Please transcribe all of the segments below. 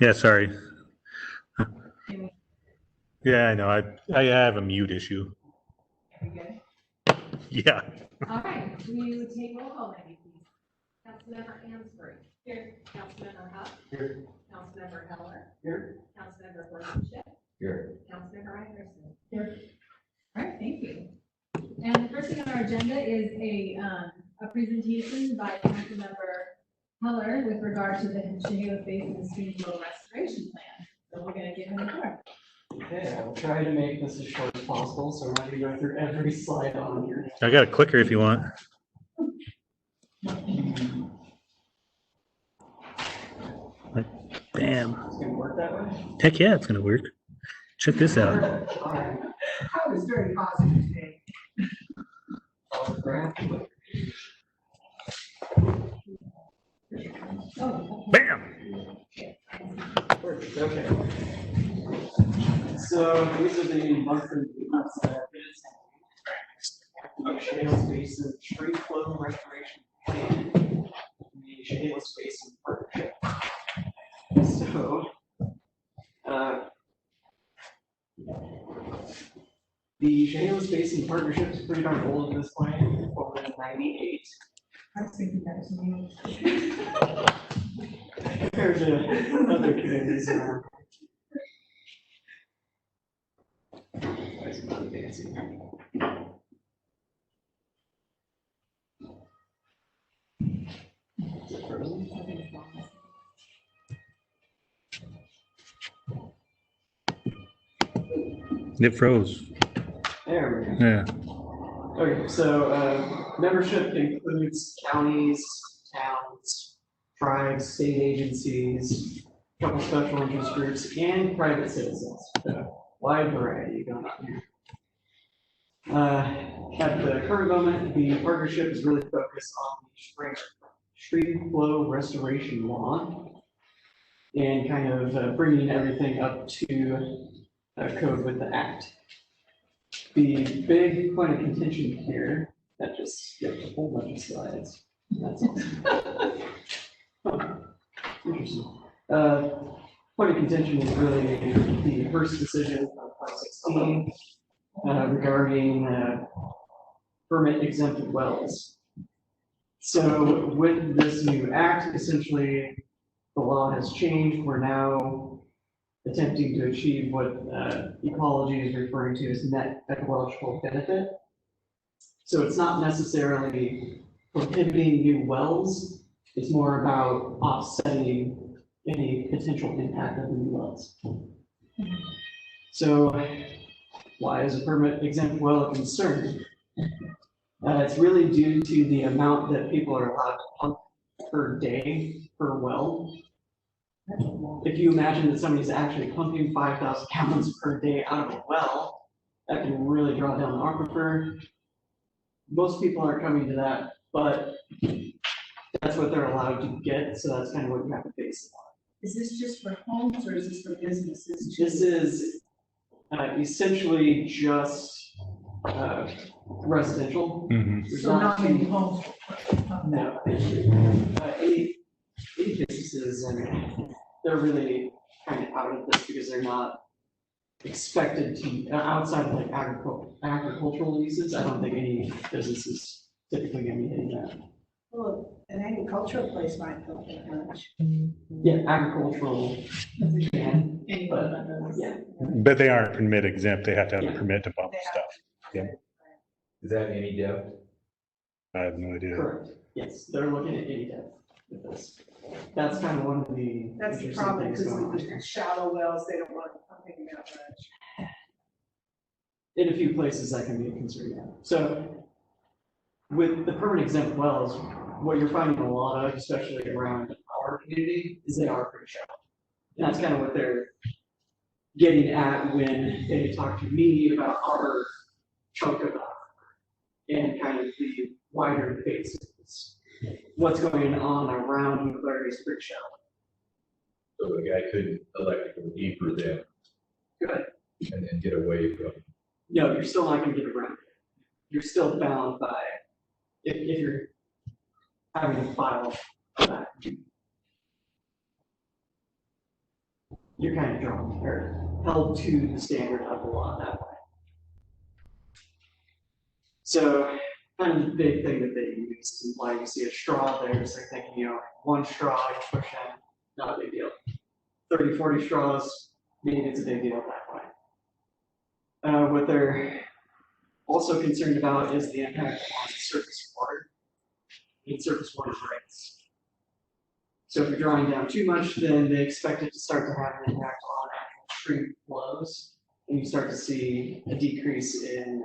Yeah, sorry. Yeah, I know. I have a mute issue. Are we good? Yeah. All right, we would take roll call, maybe, please. Councilmember Ansbury. Here. Councilmember Huff. Here. Councilmember Heller. Here. Councilmember Blankenship. Here. Councilmember Anderson. Here. All right, thank you. And the first thing on our agenda is a presentation by Councilmember Heller with regard to the Chehalis Basin Stream Flow Restoration Plan. So we're going to give him the floor. Okay, I'll try to make this as short as possible, so I'm not going to go through every slide on here. I got a clicker if you want. Bam. It's going to work that way? Heck yeah, it's going to work. Check this out. I was very positive today. Bam. Okay. So these are the monthly Chehalis Basin Tree Flow Restoration Plan, the Chehalis Basin Partnership. So, the Chehalis Basin Partnership is pretty darn old at this point, formed in '98. I was thinking that was me. Compared to other communities around. Why is it not advancing? Is it frozen? It froze. There we go. Yeah. Okay, so membership includes counties, towns, tribes, state agencies, a couple special interest groups, and private citizens. So, wide variety going on here. At the current moment, the partnership is really focused on the stream flow restoration law and kind of bringing everything up to code with the act. The big point of contention here, that just skipped a whole bunch of slides. That's huh. Interesting. Point of contention is really the first decision of 2016 regarding permit exempted wells. So with this new act, essentially the law has changed. We're now attempting to achieve what ecology is referring to as net ecological benefit. So it's not necessarily prohibiting new wells, it's more about offsetting any potential impact of the new wells. So why is a permit exempt well a concern? It's really due to the amount that people are allowed to pump per day per well. If you imagine that somebody's actually pumping 5,000 gallons per day out of a well, that can really draw down the aquifer. Most people aren't coming to that, but that's what they're allowed to get, so that's kind of what you have to base it on. Is this just for homes or is this for businesses? This is essentially just residential. Mm-hmm. There's So not many homes. No. Any businesses, and they're really kind of out of this because they're not expected to, outside of like agricultural uses, I don't think any business is typically going to be hitting that. Well, an agricultural place might not that much. Yeah, agricultural can, but yeah. But they aren't permit exempt. They have to have a permit to pump They have- stuff. Yeah. Is that any depth? I have no idea. Correct. Yes, they're looking at any depth with this. That's kind of one of the That's the interesting problem, things going on because here. shallow wells, they don't want to pump in that much. In a few places that can be a concern, yeah. So with the permit exempt wells, what you're finding a lot of, especially around our community, is they are pretty shallow. And that's kind of what they're getting at when they talk to me about our chunk of and kind of the wider bases. What's going on around Nuclear is pretty shallow. So the guy couldn't elect to go deeper than Good. and then get away from. No, you're still not going to get around it. You're still bound by, if you're having to file for that. you're kind of drawn or held to the standard of the law that way. So kind of the big thing that they use is why you see a straw there, so they're thinking, you know, one straw you push in, not a big deal. 30, 40 straws, maybe it's a big deal that way. What they're also concerned about is the impact on surface water and surface water rates. So if you're drawing down too much, then they expect it to start to have an impact on actual stream flows, and you start to see a decrease in,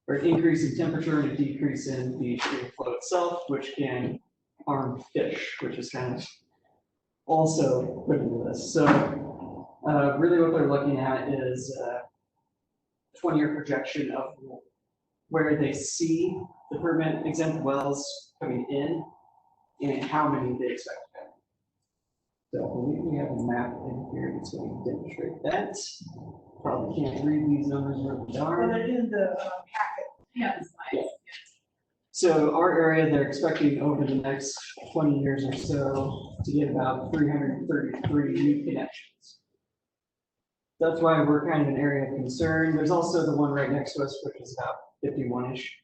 or an increase in temperature and a decrease in the stream flow itself, which can harm fish, which is kind of also put into this. So really what they're looking at is a 20-year projection of where they see the permit exempt wells coming in and how many they expect to come. So I believe we have a map in here that's going to demonstrate that. Probably can't read these numbers really Well, darn. they're in the packet. Yeah, the slides. So our area, they're expecting over the next 20 years or so to get about 333 new connections. That's why we're kind of an area of concern. There's also the one right next to us, which is about 51-ish.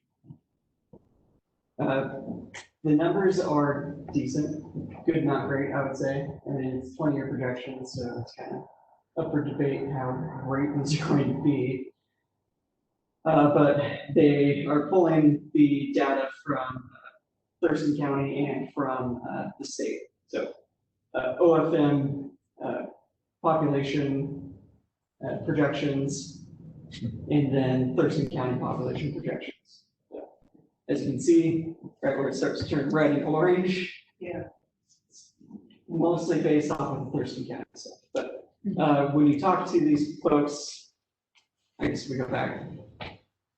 The numbers are decent, good, not great, I would say. I mean, it's 20-year projections, so it's kind of up for debate how great these are going to be. But they are pulling the data from Thurston County and from the state. So OFM population projections, and then Thurston County population projections. So, as you can see, right where it starts to turn red and orange, Yeah. it's mostly based off of Thurston County stuff. But when you talk to these folks, I guess we go back.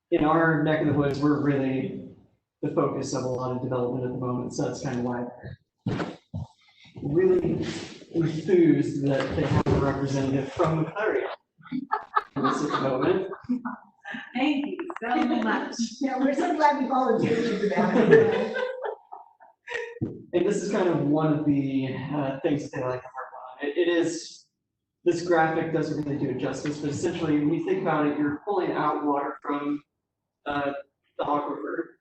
In our neck of the woods, we're really the focus of a lot of development at the moment, so that's kind of why they're really enthused that they have a representative from McClary in this moment. Thank you so much. Yeah, we're so glad we volunteered to do that. And this is kind of one of the things that they like to harp on. It is, this graphic doesn't really do it justice, but essentially when you think about it, you're pulling out water from the aquifer.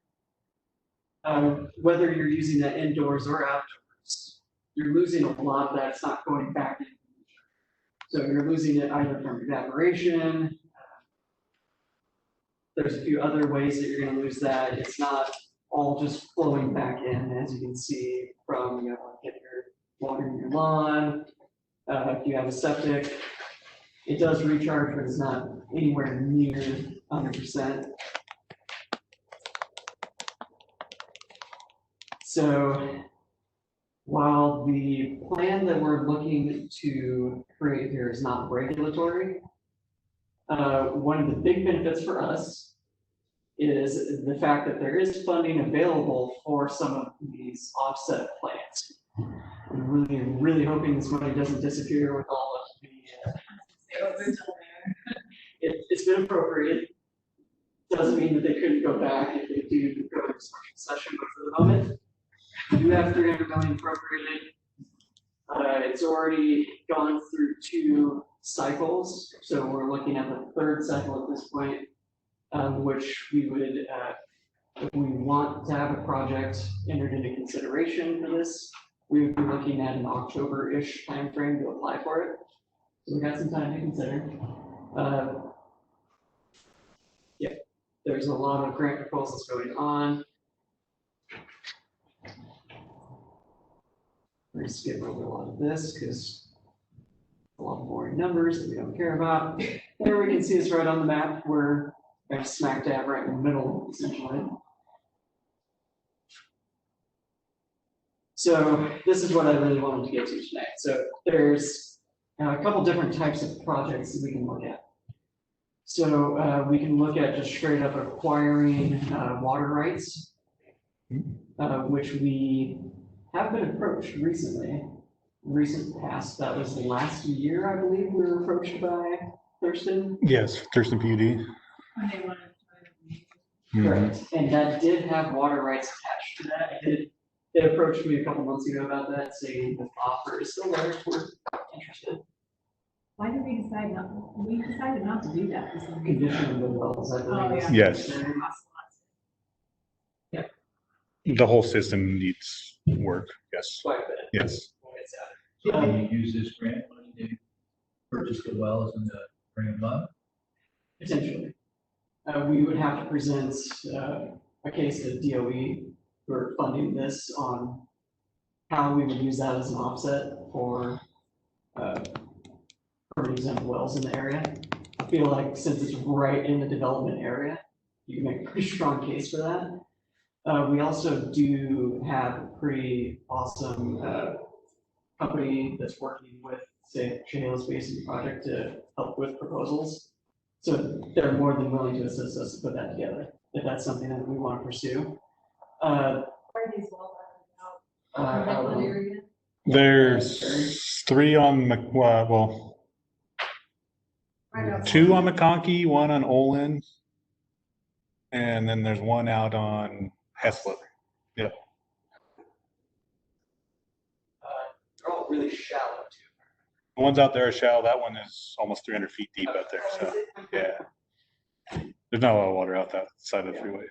Whether you're using that indoors or outdoors, you're losing a lot of that. It's not going back in. So you're losing it either from evaporation. There's a few other ways that you're going to lose that. It's not all just flowing back in, as you can see from, you know, if you're watering your lawn, if you have a septic, it does recharge, but it's not anywhere near 100%. So while the plan that we're looking to create here is not regulatory, one of the big benefits for us is the fact that there is funding available for some of these offset plans. I'm really hoping this money doesn't disappear with all of the, it's been appropriated. Doesn't mean that they couldn't go back if they do go into construction session, but for the moment, we do have 300 million appropriated. It's already gone through 2 cycles, so we're looking at the 3rd cycle at this point, which we would, if we want to have a project entered into consideration for this, we would be looking at an October-ish timeframe to apply for it. So we got some time to consider. Yeah, there's a lot of grant proposals going on. We're going to skip over a lot of this because a lot of boring numbers that we don't care about. There we can see us right on the map. We're kind of smack dab right in the middle, essentially. So this is what I really wanted to get to tonight. So there's a couple different types of projects that we can look at. So we can look at just straight up acquiring water rights, which we have been approached recently. Recent past, that was last year, I believe, we were approached by Thurston. Yes, Thurston PUD. When they wanted to. Correct. And that did have water rights attached to that. They approached me a couple months ago about that, saying the offer is still there if we're interested. decided not to do that. Condition of the wells, I Oh, believe. yeah. Yes. The whole system needs work. Yes. Quite a bit. Yes. Can you use this grant money to purchase the wells and bring them up? Potentially. We would have to present a case to DOE for funding this on how we would use that as an offset for exempt wells in the area. I feel like since it's right in the development area, you can make a pretty strong case for that. We also do have a pretty awesome company that's working with, say, Shayla's Basin Project to help with proposals. So they're more than willing to assist us to put that together, if that's something that we want to pursue. Where are these wells out? What area? There's 3 on well, Right outside. 2 on McConkey, 1 on Olin, and then there's 1 out on Hesla. Yep. They're all really shallow too. The ones out there are shallow. That one is almost 300 feet deep out there. So yeah, there's not a lot of water out that side of the freeway.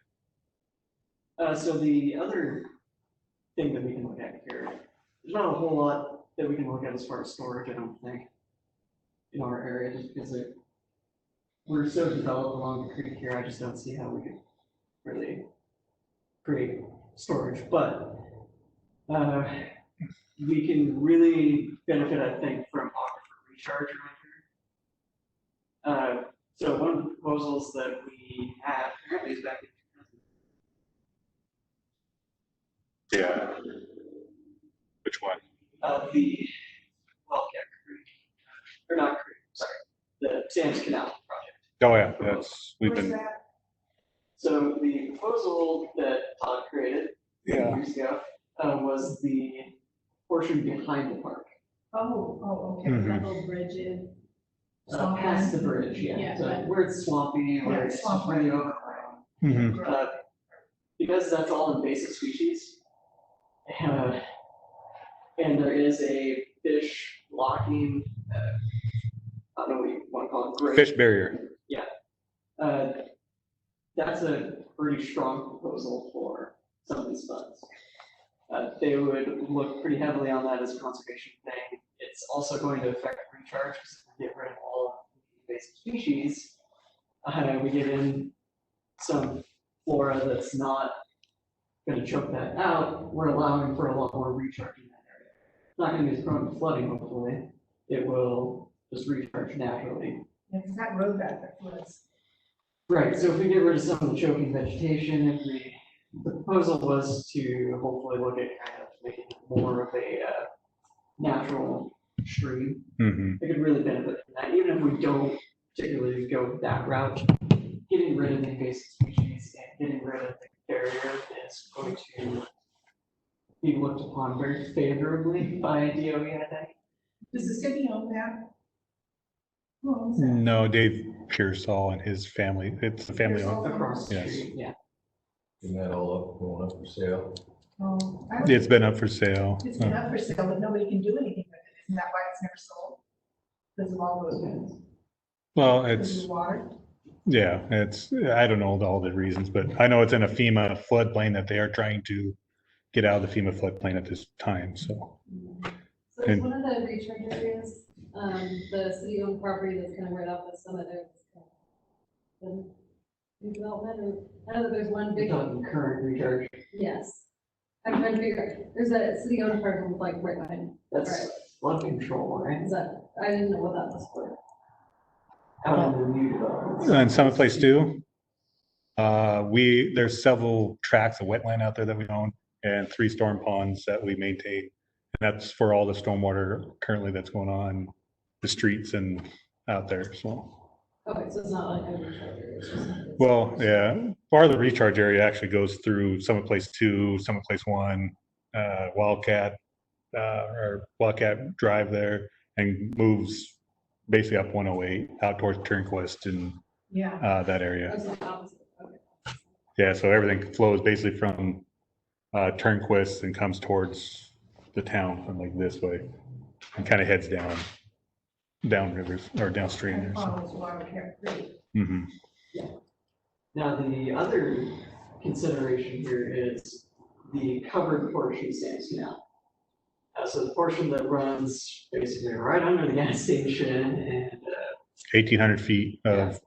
So the other thing that we can look at here, there's not a whole lot that we can look at as far as storage, I don't think, in our area, just because we're so developed along the creek here, I just don't see how we could really create storage, but we can really benefit, I think, from aquifer recharge around here. So one of the proposals that we have, apparently is back in Yeah. Which one? the Wildcat Creek, or not Creek, sorry, the Sam's Canal project. Oh yeah, that's we've been. So the proposal that Todd created Yeah. years ago was the portion behind the park, Okay, Mhm. that little bridges. past the bridge, Yeah. so where it's swampy, where it's just really overgrown. Mhm. Because that's all invasive species, and there is a fish blocking, I don't know what you want to call it, grate. Fish barrier. That's a pretty strong proposal for some of these funds. They would look pretty heavily on that as a conservation thing. It's also going to affect recharge because if we get rid of all of the invasive species, we get in some flora that's not going to choke that out. We're allowing for a lot more recharge in that area. It's not going to be as prone to flooding, hopefully. It will just recharge naturally. Yeah, 'cause that road back there was. Right, so if we get rid of some of the choking vegetation, the proposal was to hopefully look at kind of making it more of a natural stream. Mhm. It could really benefit from that, even if we don't particularly go that route. Getting rid of the invasive species and getting rid of the barrier is going to be looked upon very favorably by DOE, I think. Does the city own that? Who owns that? No, Dave Pearsall and his family. It's the family owned. Across the Yes. street, yeah. Isn't that all up, going up for sale? Oh, I don't- It's been up for sale. It's been up for sale, but nobody can do anything with it. Isn't that why it's never sold? Because of all those things. Well, Because it's of water. yeah, it's I don't know all the reasons, but I know it's in a FEMA floodplain that they are trying to get out of the FEMA floodplain at this time. So So it's one of the recharge areas, the city-owned property that's kind of right off the summit there. New development, or, I know that there's one big one. Talking current recharge, Yes. I'm trying to figure out, there's a city-owned park like right behind, that's flood control, right? is that, I didn't know what that was for. Out in the new developments. and Summit Place too. There's several tracts of wetland out there that we own and 3 storm ponds that we maintain. And that's for all the stormwater currently that's going on the streets and out there. So, Okay, so it's not like a recharge area. It's just- well, yeah, part of the recharge area actually goes through Summit Place 2, Summit Place 1, Wildcat Drive there and moves basically up 108 out towards Turnquist and Yeah. that area. That's the opposite, okay. Yeah, so everything flows basically from Turnquist and comes towards the town from like this way and kind of heads down. down rivers or downstream And there. So. follows water here, great. Mhm. Now, the other consideration here is the covered portion stands now. So the portion that runs basically right under the gas station and 1,800 feet of Yeah.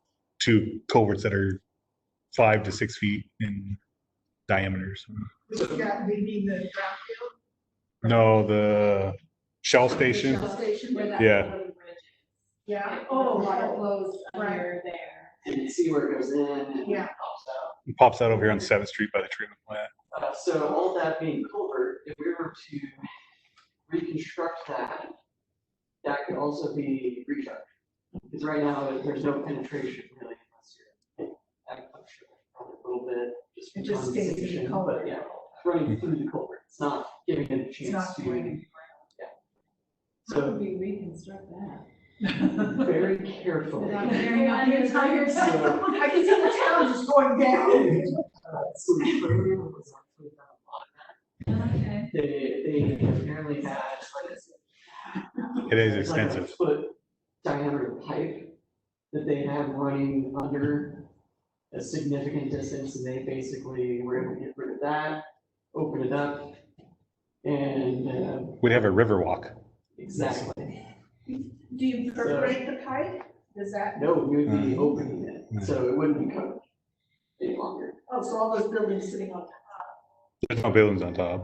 two culverts that are 5 to 6 feet in diameter. So. We need the ground field. No, the Shell station. Shell station, Where that Yeah. little bridge is. yeah, Oh, oh, water water, flows Right. under there. you see where it goes in and Yeah. pops out. It pops out over here on 7th Street by the treatment plant. So all that being culvert, if we were to reconstruct that, that could also be recharged. Because right now, there's no penetration really unless you're acupuncture, probably a little bit. It just stays in the condensation, culvert. but yeah, running through the culvert. It's not giving it a it's chance not to. going How So would we reconstruct that? anywhere. very carefully. Without tearing up the entire So- town? I can see the town just going down. So the perimeter was actually done a lot of Okay. that. They apparently had It is it's like a extensive. foot diameter pipe that they had running under a significant distance, and they basically were able to get rid of that, open it up, and We'd have a river walk. exactly. Do you perforate the pipe? Does that, No, we would be opening it, so it wouldn't be covered any longer. oh, so all those buildings sitting on top. There's no buildings on top.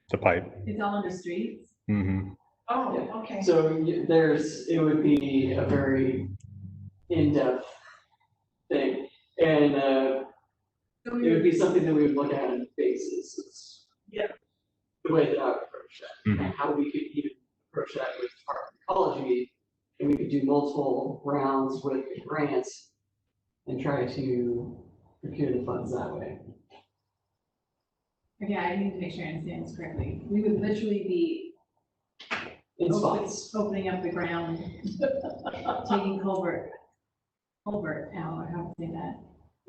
It's a pipe. It's all under streets? Hmm. Oh, Yeah. okay. So it would be a very in-depth thing, and So it would be something that we would look at in phases. It's Yeah. the way that I would approach that. Mhm. And how we could even approach that with our ecology, and we could do multiple rounds with grants and try to procure the funds that way. Okay, I need to make sure I understand this correctly. We would literally be In spots. opening up the ground, taking culvert out, or how to say that?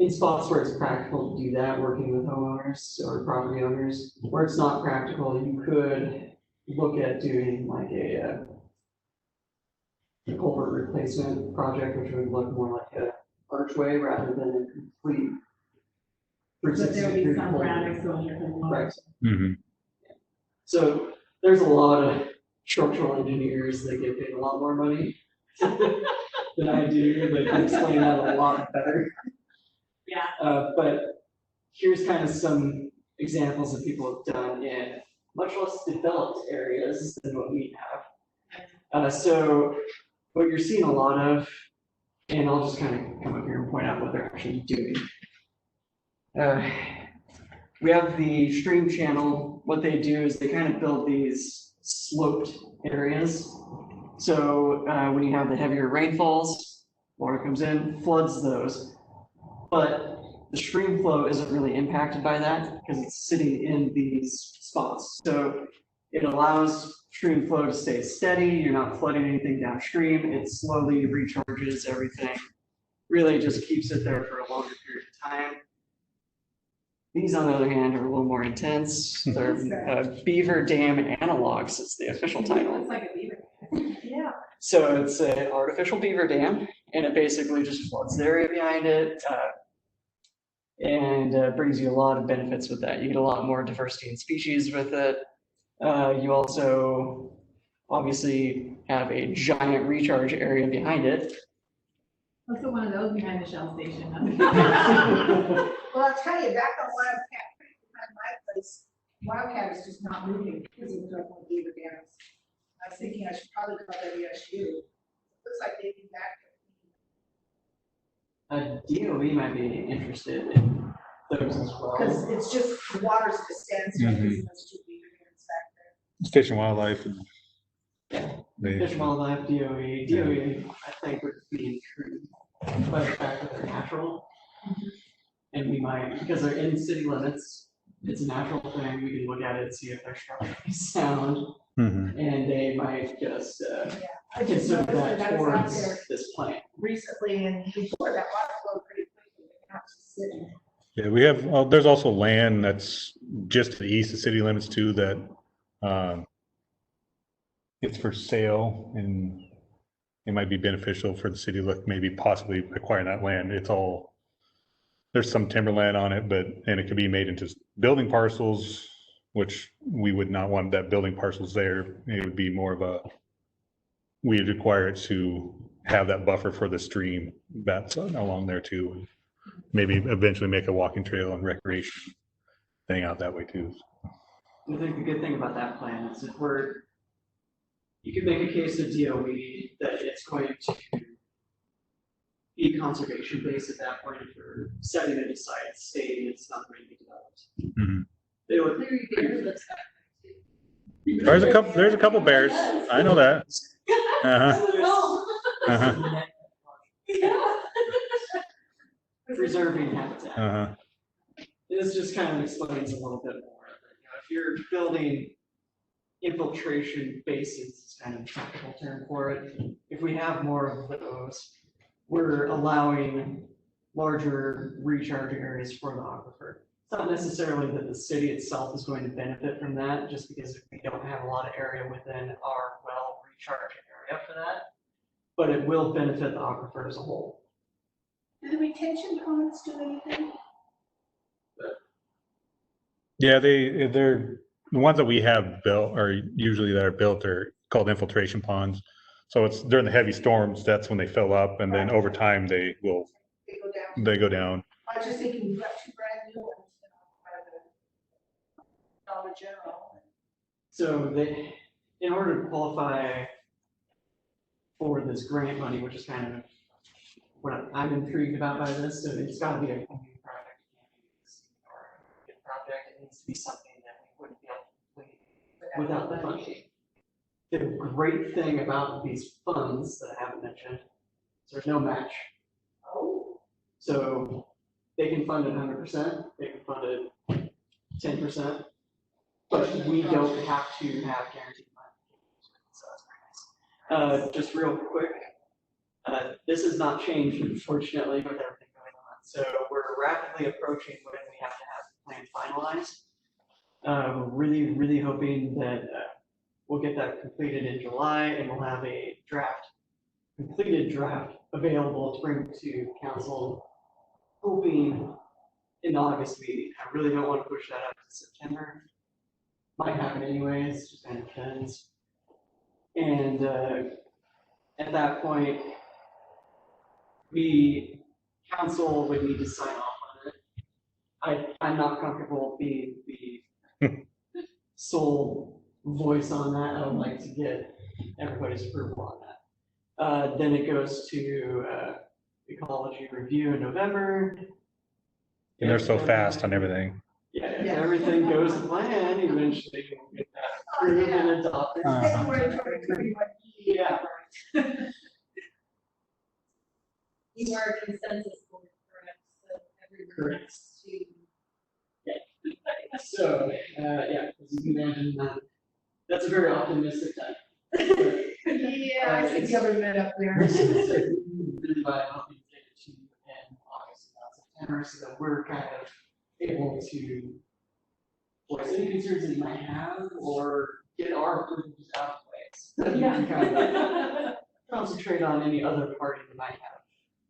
In spots where it's practical to do that, working with homeowners or property owners. Where it's not practical, you could look at doing like a culvert replacement project, which would look more like a archway rather than a complete. But there would be 360 some culvert. ground exposure for the culvert. Right. Hmm. So there's a lot of structural engineers that get paid a lot more money than I do. They can explain that a lot better. Yeah. But here's kind of some examples that people have done in much less developed areas than what we have. So what you're seeing a lot of, and I'll just kind of come up here and point out what they're actually doing. We have the stream channel. What they do is they kind of build these sloped areas. So when you have the heavier rainfalls, water comes in, floods those. But the stream flow isn't really impacted by that because it's sitting in these spots. So it allows stream flow to stay steady. You're not flooding anything downstream. It slowly recharges everything. Really just keeps it there for a longer period of time. These, on the other hand, are a little more intense. They're Beaver Dam Analogs is the official title. Looks like a beaver. Yeah. So it's an artificial beaver dam, and it basically just floods the area behind it, and brings you a lot of benefits with that. You get a lot more diversity in species with it. You also obviously have a giant recharge area behind it. Let's put one of those behind the Shell station. Well, I'll tell you, back on Wildcat, behind my place, Wildcat is just not moving because of the beaver dams. I was thinking I should probably call WSU. Looks like they'd be back. DOE might be interested in those as Because well. it's just, the water's at a standstill, Mhm. because those two beaver dams back there. Fish and wildlife. And Yeah. they, Fish and Wildlife, DOE, I think would be intrigued by the fact that they're natural. And we might, because they're in city limits, it's a natural thing, we can look at it and see if they're structurally sound, Mhm. and they might just, I just consider noticed that that I was out towards there this plan. recently, and before that water flowed pretty quickly, not just sitting. Yeah, we have, there's also land that's just to the east of city limits too, that it's for sale, and it might be beneficial for the city to look, maybe possibly acquiring that land. It's all, there's some timberland on it, and it could be made into building parcels, which we would not want that building parcels there. It would be more of a, we'd require it to have that buffer for the stream that's along there too. Maybe eventually make a walking trail and recreation thing out that way too. I think the good thing about that plan is that you could make a case to DOE that it's going to be conservation based at that point for setting it aside, stating it's not going to be developed. Mhm. They would. There's a couple bears. I know that. Uh-huh. Uh-huh. Preserving habitat. Uh-huh. This just kind of explains a little bit more. If you're building infiltration basins, is kind of a technical term for it. If we have more of those, we're allowing larger recharge areas for the aquifer. It's not necessarily that the city itself is going to benefit from that, just because we don't have a lot of area within our well recharge area for that, but it will benefit the aquifer as a whole. Do the retention ponds do anything? Yeah, they're the ones that we have built are usually that are built are called infiltration ponds. So it's during the heavy storms, that's when they fill up, and then over time they They go down? go down. I was just thinking, you've got two brand new ones, by the Dollar General. So in order to qualify for this grant money, which is kind of what I'm intrigued about by this, so it's got to be a new project. It can't be a project. It needs to be something that we wouldn't be able to complete without the funding. The great thing about these funds that I haven't mentioned is there's no match. Oh. So they can fund it 100%, they can fund it 10%, but we don't have to have guaranteed funding. So that's very nice. Just real quick, this has not changed, unfortunately, with everything going on. So we're rapidly approaching when we have to have the plan finalized. Really, really hoping that we'll get that completed in July, and we'll have a completed draft available to bring to council, hoping in the August meeting. I really don't want to push that up to September. Might happen anyways, just kind of depends. And at that point, council would need to sign off on it. I'm not comfortable being the sole voice on that. I would like to get everybody's approval on that. Then it goes to ecology review in November. And they're so fast on everything. Yeah, if everything goes to plan, eventually we'll get that approved and adopted. February 2021. Yeah. You are a consensus board, correct? So everyone has to. So, yeah, as you can imagine, that's a very optimistic time. Yeah, I see government up there. Really by hoping to get it to in August, not September, so that we're kind of able to voice any concerns that you might have or get our approvals out of the way. So you can kind of concentrate on any other party that might have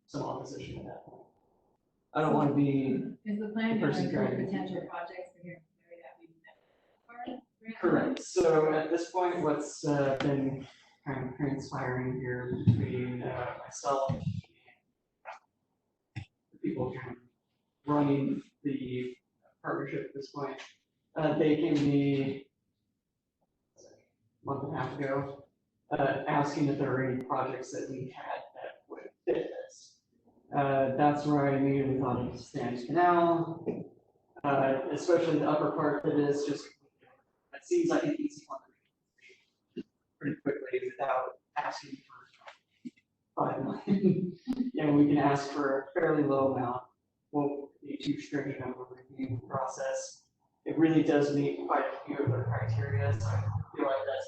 some opposition at that point. I don't want to be Is the plan to Person include trying. potential projects for here that we met? correct. So at this point, what's been kind of transpiring here between myself and the people kind of running the partnership at this point, they came to me a month and a half ago, asking if there were any projects that we had that would fit this. That's where I immediately thought of Stan's Canal, especially the upper part that is just, it seems like an easy one to pretty quickly without asking for 5 million. And we can ask for a fairly low amount. Won't be too stringent of a review process. It really does meet quite a few of the criteria, so I feel like that's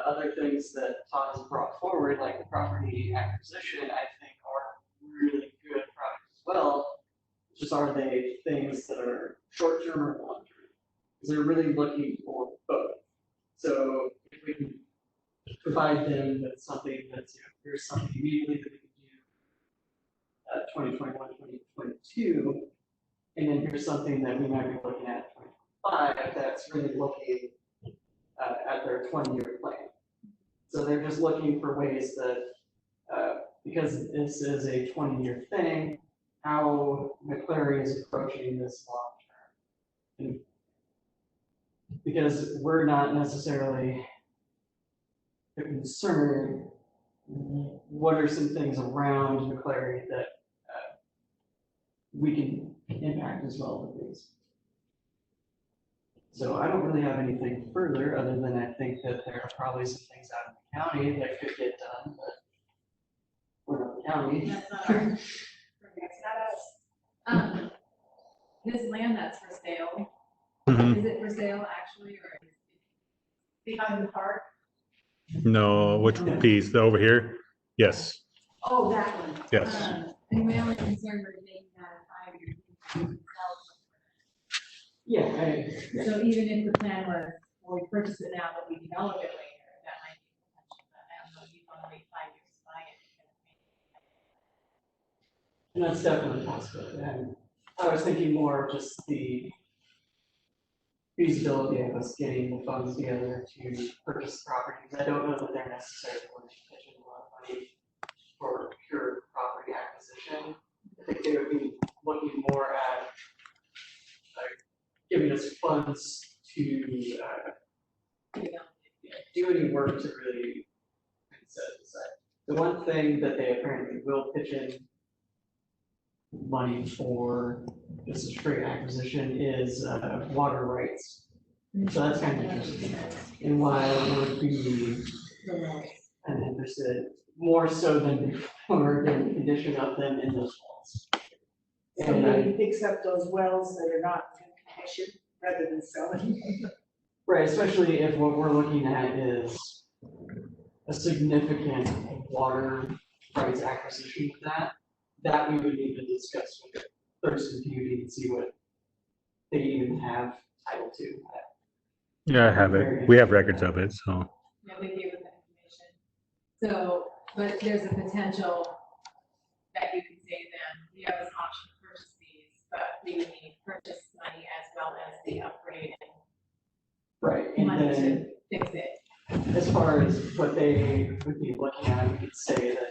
other things that Todd has brought forward, like the property acquisition, I think are really good projects as well. Just are they things that are short-term or long-term? Because they're really looking for both. So if we can provide them with something that's, here's something immediately that we can do 2021, 2022, and then here's something that we might be looking at 2025 that's really looking at their 20-year plan. So they're just looking for ways that, because this is a 20-year thing, how McClary is approaching this long term. And because we're not necessarily concerned, what are some things around McClary that we can impact as well with these? So I don't really have anything further, other than I think that there are probably some things out in the county that could get done, but we're not the county. That's not our, that's not us. This land that's for sale, Mhm. is it for sale actually, or is it Behind the park? No, which piece? The over here? Yes, Oh, that one. yes. And my only concern was making that a 5-year. Yeah, So even if the plan was, well, we purchase it now, but we develop it later, that might be potential, but I don't know, you want to wait 5 years to buy it. and that's definitely a possibility. And I was thinking more of just the feasibility of us getting the funds together to purchase the property, because I don't know that they're necessarily going to pitch in a lot of money for pure property acquisition. I think they would be looking more at giving us funds to do any work to really set it aside. The one thing that they apparently will pitch in money for, this is straight acquisition, is water rights. So that's kind of interesting. And why I would be interested, more so than before, than the condition of them in those walls. Somebody picks up those wells that are not in condition rather than selling. Right, especially if what we're looking at is a significant water rights acquisition with that we would need to discuss with Thurston Beauty and see what they even have title to. Yeah, I have it. We have records of it, so. Yeah, we gave them that information. So, but there's a potential that you can say then, we have this option to purchase these, but we would need purchase money as well as the upgrade Right, and and money then to fix it. as far as what they would be looking at, we could say that,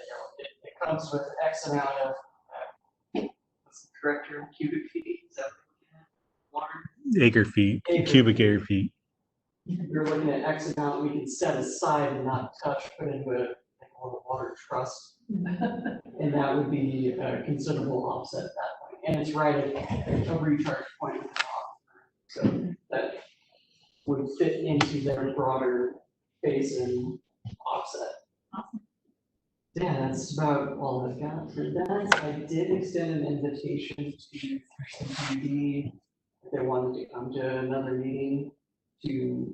it comes with X amount of, what's the correct term, cubic feet, is that what we're looking at? Water? Acre feet, cubic acre feet. We're looking at X amount we can set aside and not touch, put into a, like a little water trust. And that would be a considerable offset at that point. And it's right at a recharge point with the aquifer. So that would fit into their broader basin offset. Yeah, that's about all I've got for that. I did extend an invitation to Thurston PD if they wanted to come to another meeting to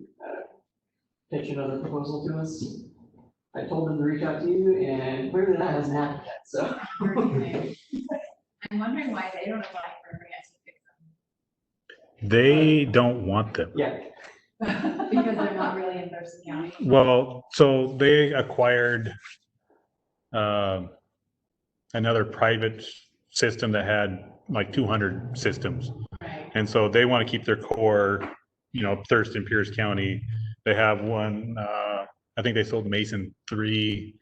pitch another proposal to us. I told them to reach out to you, and clearly that hasn't happened yet, so. I'm wondering why they don't apply for grants to fix They don't want them. Yeah, them. Because they're not really in Thurston County. Well, so they acquired another private system that had like 200 systems. Right. And so they want to keep their core, Thurston, Pierce County. They have one, I think they sold Mason 3,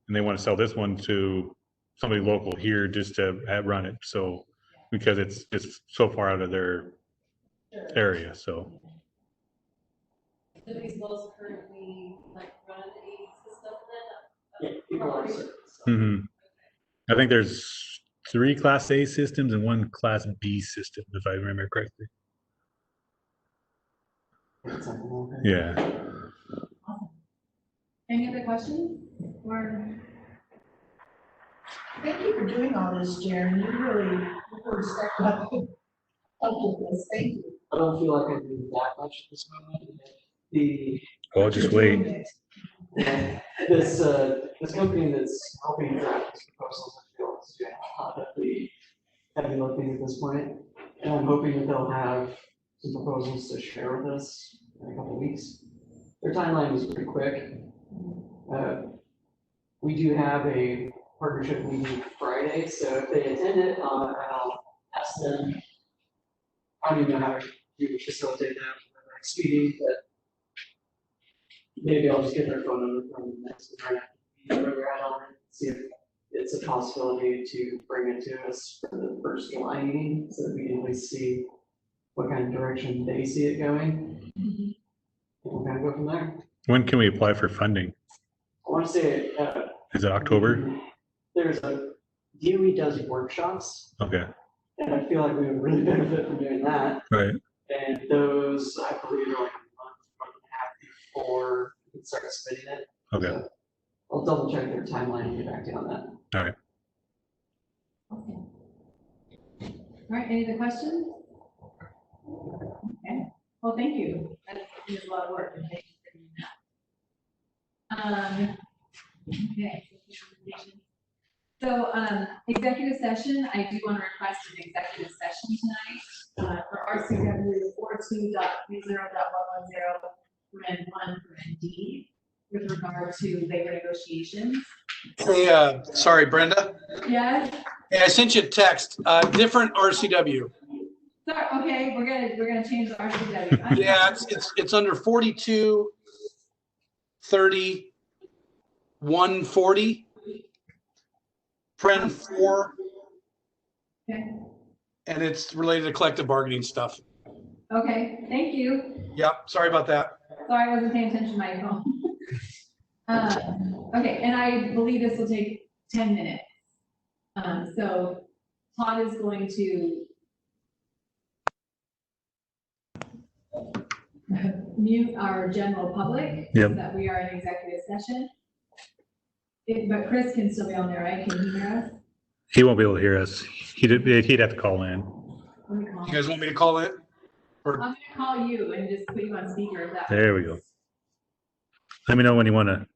and they want to sell this one to somebody local here just to run it. So, because it's so far out of their area, so. Do these wells currently run a system then? yeah, people are certain. Mhm. I think there's 3 Class A systems and 1 Class B system, if I remember correctly. Yeah. Any other questions? Or Thank you for doing all this, Jaren. You really stepped up and helped with this. Thank you. I don't feel like I do that much at this moment. The, Oh, just wait. this company that's helping draft these proposals, I feel is doing a lot of the heavy lifting at this point. And I'm hoping that they'll have some proposals to share with us in a couple of weeks. Their timeline was pretty quick. We do have a partnership meeting Friday, so if they attend it, I'll ask them. I don't even know how to facilitate that for the next meeting, but maybe I'll just get their phone number from the next meeting where we're at on it, see if it's a possibility to bring it to us for the first July meeting, so that we can at least see what kind of direction they see it going. And we'll kind of go from there. When can we apply for funding? I want to say, Is it October? there's DOE does workshops, Okay, and I feel like we would really benefit from doing that. right. And those, I believe, are like month and a half before we can start submitting it. Okay, So I'll double check their timeline and get back to you on that. all right. All right, any other questions? Okay, well, thank you. That's a lot of work, and thank you for doing that. Okay. So, executive session, I do want to request an executive session tonight, for RCW 42.30.110, paren 1, with regard to labor negotiations. Hey, sorry, Brenda. Yes? Hey, I sent you a text, different RCW. Sorry, okay, we're gonna change the RCW. Yeah, it's under 42, 30, 140. Pren 4, Okay, and it's related to collective bargaining stuff. okay, thank you. Yep, sorry about that. Sorry, I wasn't paying attention to my phone. Okay, and I believe this will take 10 minutes. So Todd is going to mute our general public. Yep. That we are in executive session. But Chris can still be on there, right? Can he hear us? He won't be able to hear us. He'd have to call in. Let me call You him. guys want me to call it? I'm gonna call you and just put you on speaker if that. There we go. Let me know when you want to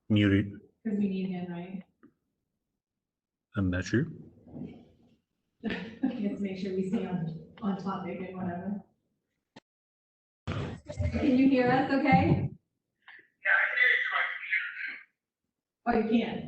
mute it. Because we need him, right? I'm not sure. Let's make sure we stay on topic and whatever. Can you hear us okay? Yeah, I hear you. Oh, you can?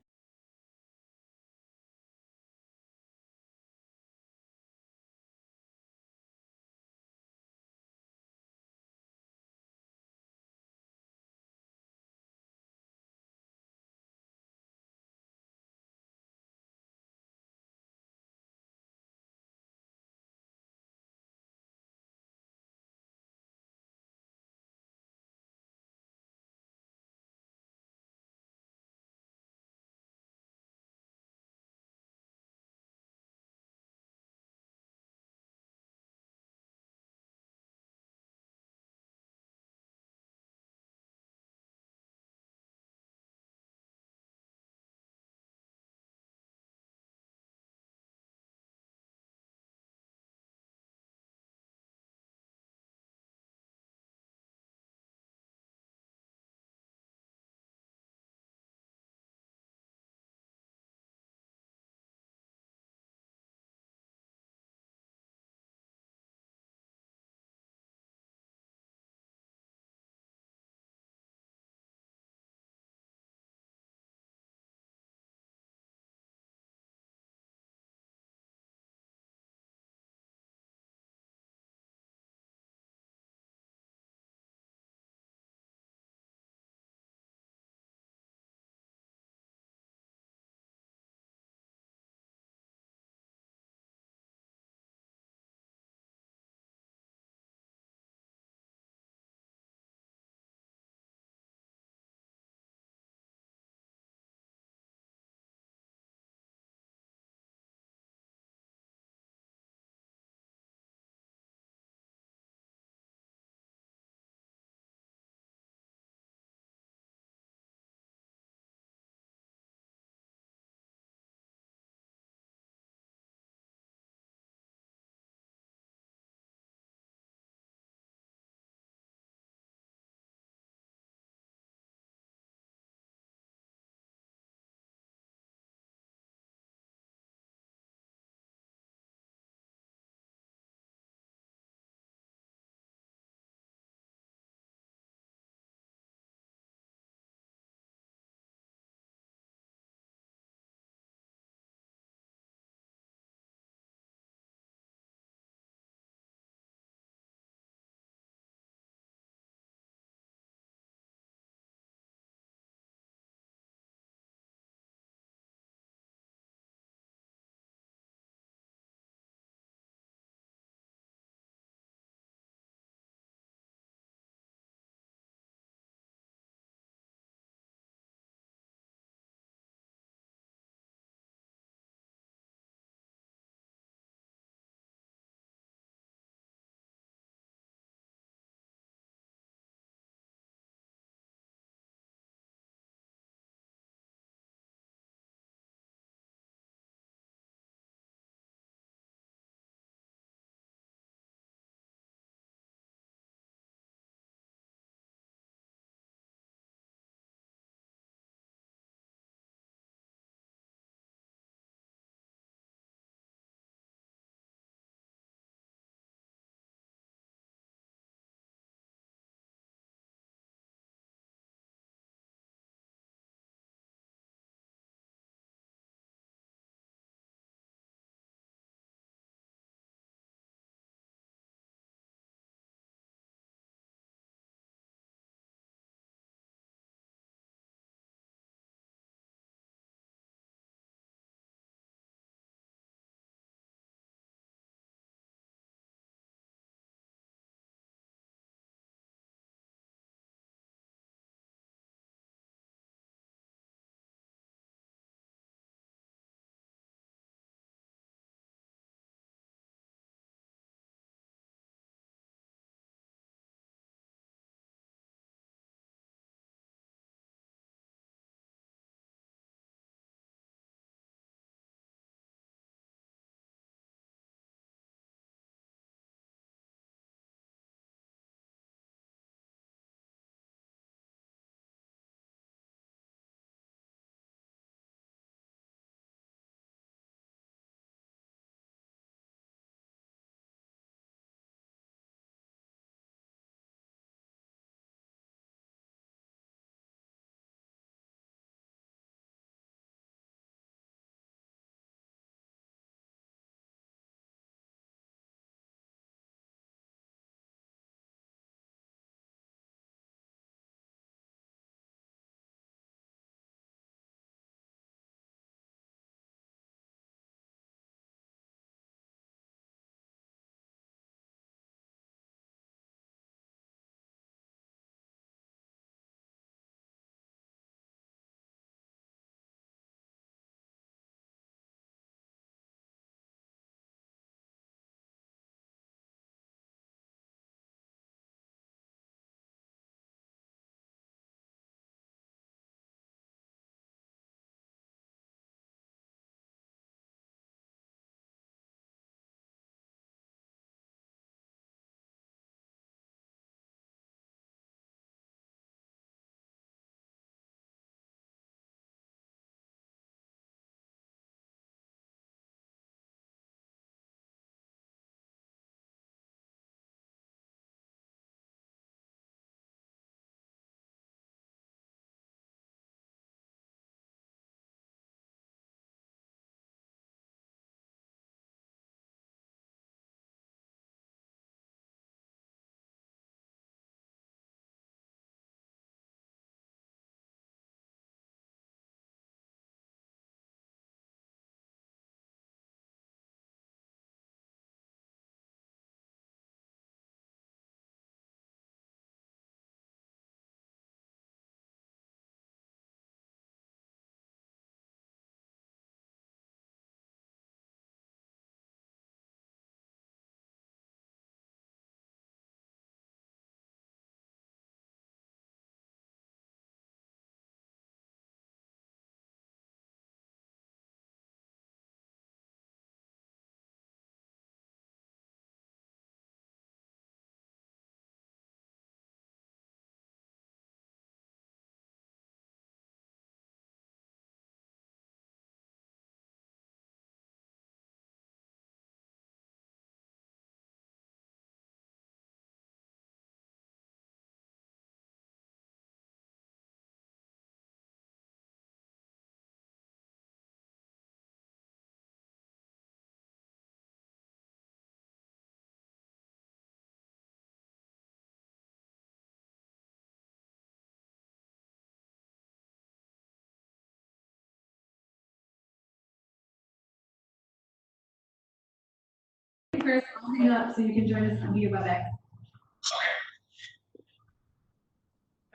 Chris, I'll hang up so you can join us on via WebEx.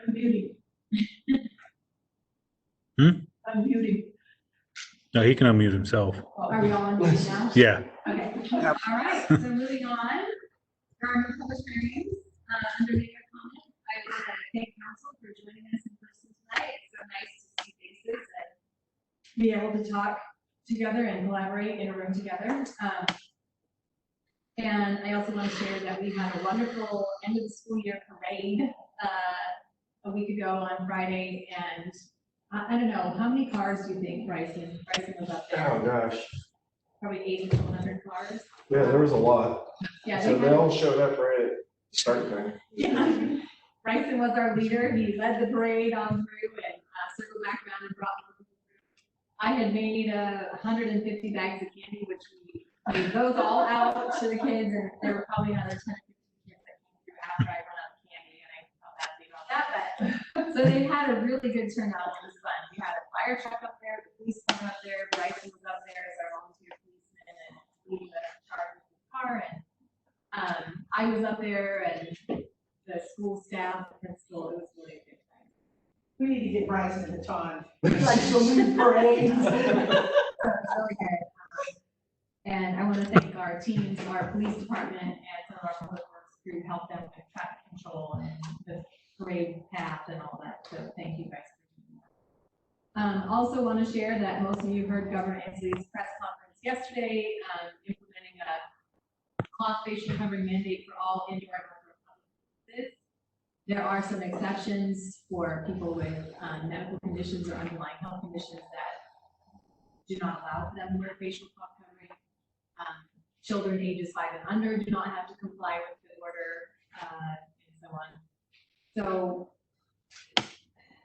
Unmuting. Unmuting. No, he can unmute himself. Are we all on mute now? Yeah. Okay, all right, so moving on. Our public hearings, under maker comment, I would like to thank council for joining us in person tonight. It's so nice to see faces and be able to talk together and collaborate in a room together. And I also want to share that we had a wonderful end of the school year parade a week ago on Friday, and I don't know, how many cars do you think Bryson was up there? Oh, gosh. Probably 80 to 100 cars. Yeah, there was a lot. Yeah, So they all showed up right at start time. yeah. Bryson was our leader. He led the parade on through and circled back around and brought people through. I had made 150 bags of candy, which we gave those all out to the kids, and there were probably another 10 or 15 kids that came through after I run out of candy, and I felt badly about that. But so they had a really good turnout. It was fun. We had a fire truck up there, the police were up there, Bryson was up there as our volunteer policeman and leading the charge with the car, and I was up there and the school staff, the principal. It was really a good time. We need to get Bryson a baton, like to lead parades. Really good. And I want to thank our teams, our police department, and some of our public works crew helped them with traffic control and the parade path and all that. So thank you guys for doing that. Also want to share that most of you heard Governor Inslee's press conference yesterday, implementing a cloth facial covering mandate for all indoor and outdoor public places. There are some exceptions for people with medical conditions or underlying health conditions that do not allow for them to wear facial cloth covering. Children ages 5 and under do not have to comply with the order, and so on. So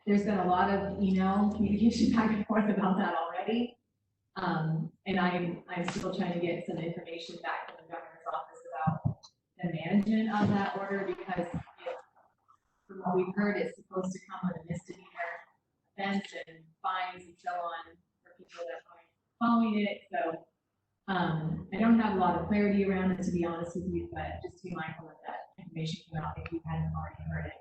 there's been a lot of email communication back and forth about that already. And I'm still trying to get some information back from the governor's office about the management of that order, because from what we've heard, it's supposed to come with a misdemeanor offense and fines and so on for people that aren't following it. So I don't have a lot of clarity around it, to be honest with you, but just be mindful of that information come out if you hadn't already heard it.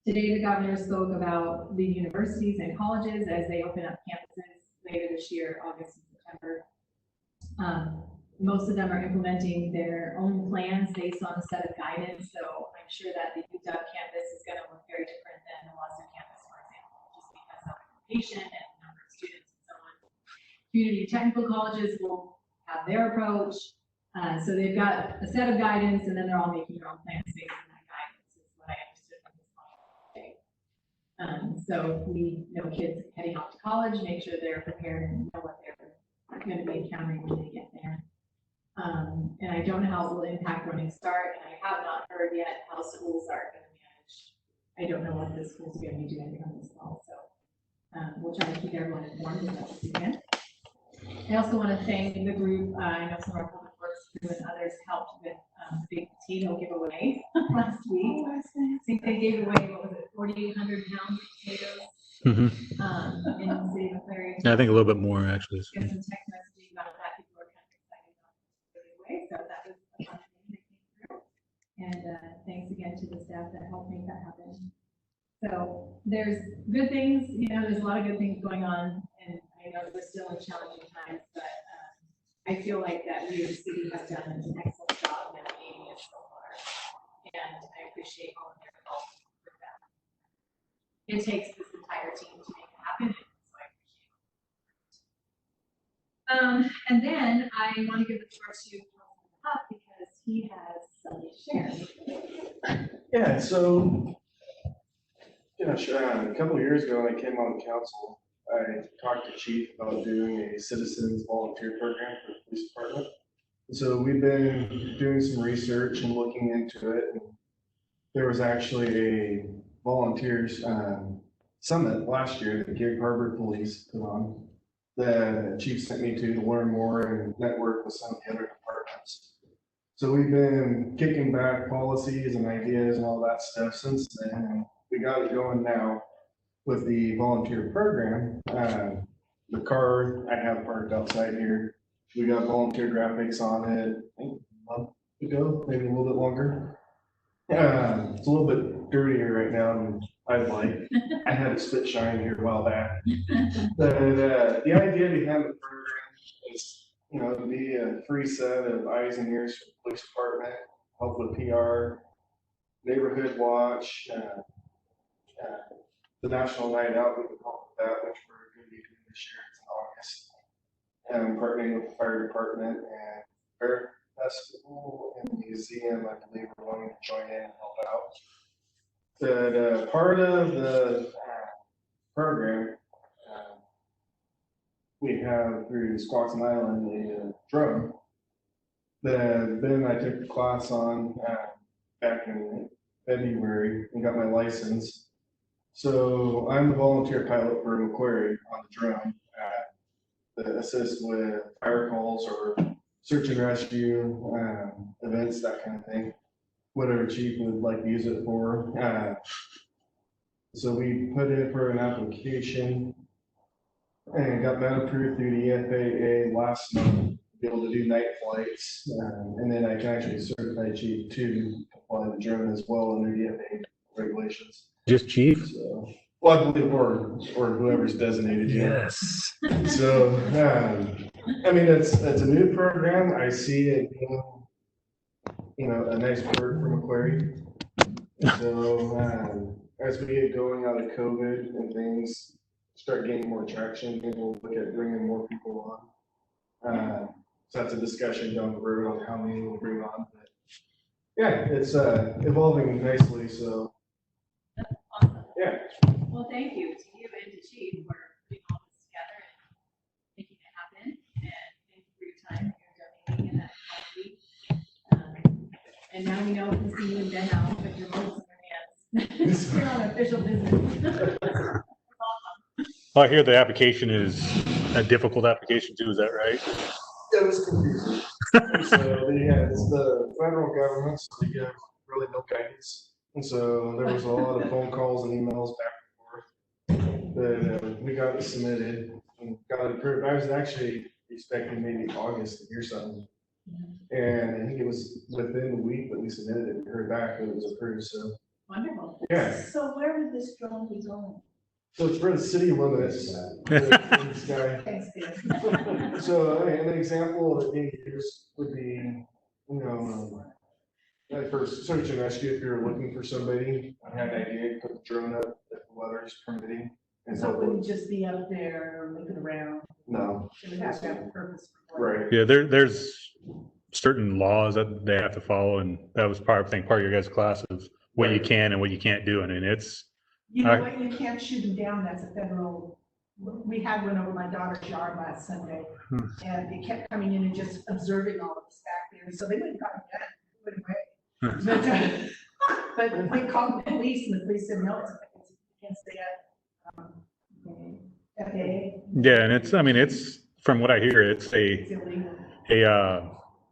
Today, the governor spoke about the universities and colleges as they open up campuses later this year, August and September. Most of them are implementing their own plans based on a set of guidance. So I'm sure that the UW campus is going to look very different than the Boston campus, for example, just because of location and number of students and so on. Community technical colleges will have their approach. So they've got a set of guidance, and then they're all making their own plans based on that guidance, is what I understood from this call today. So we know kids heading off to college, make sure they're prepared and know what they're going to be encountering when they get there. And I don't know how it will impact Running Start, and I have not heard yet how schools are going to manage. I don't know what the schools are going to be doing on this fall, so we'll try to keep everyone informed as much as we can. I also want to thank the group. I know some of our public works crew and others helped with the big potato giveaway last week. I think they gave away, what was it, 4,800 pounds of potatoes in the city of Clarion. Yeah, I think a little bit more actually. Get some text messaging about that. People are kind of excited about the giveaway, so that was a fun thing that came through. And thanks again to the staff that helped make that happen. So there's good things, there's a lot of good things going on, and I know we're still in challenging times, but I feel like that we as a city has done an excellent job navigating it so far, and I appreciate all of their help with that. It takes this entire team to make it happen, so I appreciate it. And then I want to give the floor to Councilman Huff because he has something to share. Yeah, so, a couple of years ago when I came on the council, I talked to Chief about doing a citizens volunteer program for the police department. So we've been doing some research and looking into it. And there was actually a volunteers summit last year that Gig Harbor Police put on. The chief sent me to learn more and network with some of the other departments. So we've been kicking back policies and ideas and all that stuff since then. And we got it going now with the volunteer program. The car I have parked outside here, we got volunteer graphics on it, I think a month ago, maybe a little bit longer. It's a little bit dirtier right now than I'd like. I had a spit shine here a while back. But the idea behind the program is, you know, to be a free set of eyes and ears for the police department, help with PR, neighborhood watch, the National Night Out, we can help with that, which we're going to be doing this year. It's in August. And partnering with the fire department and fair festival and museum, I believe we're wanting to join in and help out. But part of the program, we have through Squaxin Island a drone that Ben and I took the class on back in February and got my license. So I'm the volunteer pilot for Macquarie on the drone that assist with fire calls or search and rescue events, that kind of thing. Whatever chief would like to use it for. So we put in for an application and got that approved through the FAA last month to be able to do night flights. And then I can actually certify chief to fly the drone as well under the FAA regulations. Just chief? So, well, I believe, or whoever's designated. Yes. So, I mean, it's a new program. I see it being, you know, a nice perk for Macquarie. So, as we get going out of COVID and things start gaining more traction, people look at bringing more people on. So that's a discussion down the road on how many we'll bring on. But yeah, it's evolving nicely. So That's awesome. yeah. Well, thank you to you and to Chief for putting all this together and making it happen. And thank you for your time, for your donating and that quality. And now we know we can see you and Ben out with your votes in your hands. You're on official business. Well, I hear the application is a difficult application too, is that right? It was confusing. So it's the federal government, so they give really no guidance. And so there was a lot of phone calls and emails back and forth. But we got it submitted and got it approved. I was actually expecting maybe August to hear something. And I think it was within the week that we submitted it, we heard back that it was approved, so. Wonderful. Yeah, So where would this drone be going? so it's for the city limits. in the sky. Thanks, Dan. So, I mean, an example that being used would be, you know, like for search and rescue, if you're looking for somebody, I had an idea to put the drone up if the weather's permitting. And So it help wouldn't with, just be up there looking around, no, it would have to have a purpose. for it. right, Yeah, there's certain laws that they have to follow, and that was part of your guys' class of what you can and what you can't do, and it's. You know Alright. what, you can't shoot them down, that's a federal, we had one over my daughter's yard last Sunday. And it kept coming in and just observing all of us back there, so they wouldn't got it done, went away. But they called the police, and the police said, no, it's against the FAA. Yeah, and it's from what I hear, it's It's illegal.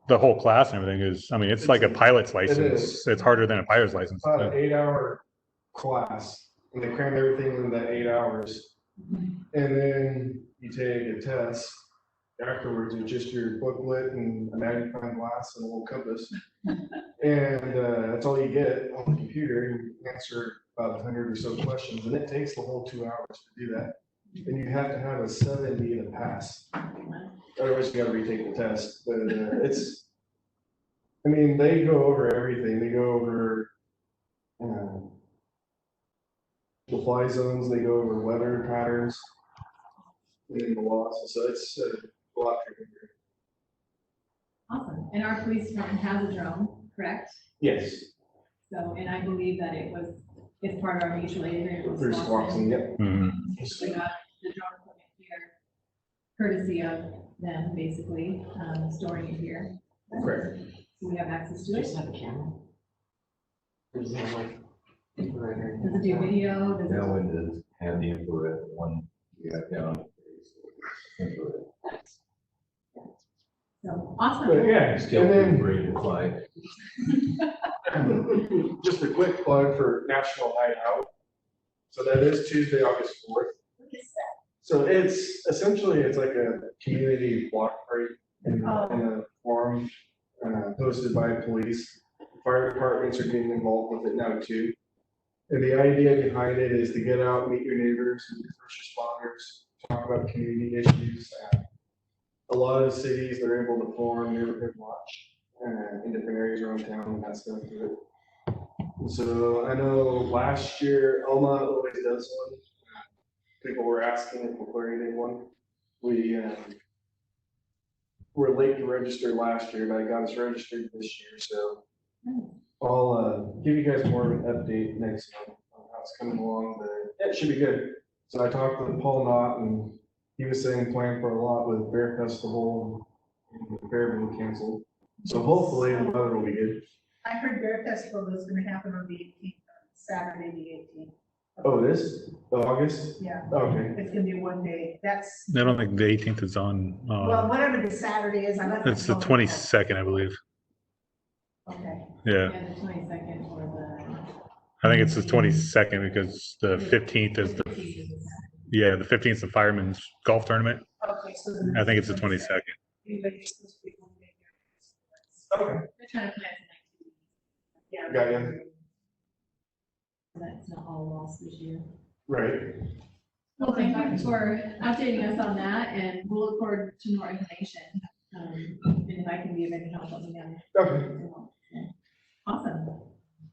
the whole class and everything is, it's like a pilot's license. is. It's harder than a pilot's license. about an 8-hour class, and they cram everything in that 8 hours. And then you take a test afterwards, it's just your booklet and a magnifying glass and a little compass. And that's all you get on the computer, and you answer about 100 or so questions, and it takes the whole 2 hours to do that. And you have to have a 70 to pass. Otherwise, you gotta retake the test. But they go over everything. They go over the fly zones, they go over weather patterns, and the laws. So it's a lot tricky. Awesome. And our police department has a drone, correct? Yes. So, and I believe that it's part of our mutual aid agreement with Through Swanson. Squaxin, yep. Mhm. We got the drone equipment here, courtesy of them, basically, storing it here. Correct. So we have access to it. Just have a camera. Or is that like infrared? Does it do video? Does it? That one does have the infrared one you got down. Infrared. So, awesome. But yeah, Still and then ready to fly. just a quick plug for National Night Out. So that is Tuesday, August 4th. What is that? So it's essentially, it's like a community block party in a forum. hosted by police. Fire departments are getting involved with it now too. And the idea behind it is to get out, meet your neighbors, meet your first responders, talk about community issues. A lot of the cities, they're able to form neighborhood watch in different areas around town and that's going through it. So I know last year, Alma always does one. People were asking if we're coordinating one. We were late to register last year, but I got us registered this year, so I'll give you guys more of an update next month on how it's coming along, but it should be good. So I talked with Paul Knott, and he was saying plan for a lot with Bear Festival and the fair being canceled. So hopefully the weather will be good. I heard Bear Festival is gonna happen on the 18th, Saturday, the 18th. Oh, this? August? Yeah, Okay. it's gonna be one day. That's, I don't think the 18th is on. well, whatever the Saturday is, I left. It's the 22nd, I believe. Okay. Yeah, Yeah, the 22nd or I think it's the 22nd because the 15th is the, yeah, the 15th is the Fireman's Golf Tournament. Okay, so. I think it's the 22nd. Anybody's supposed to be one day. Okay. They're trying to plan it Yeah. Got you. so that's not all lost this year. Right. Well, thank you for updating us on that, and we'll look forward to more information. And if I can be of any help, let me know. Okay. Awesome.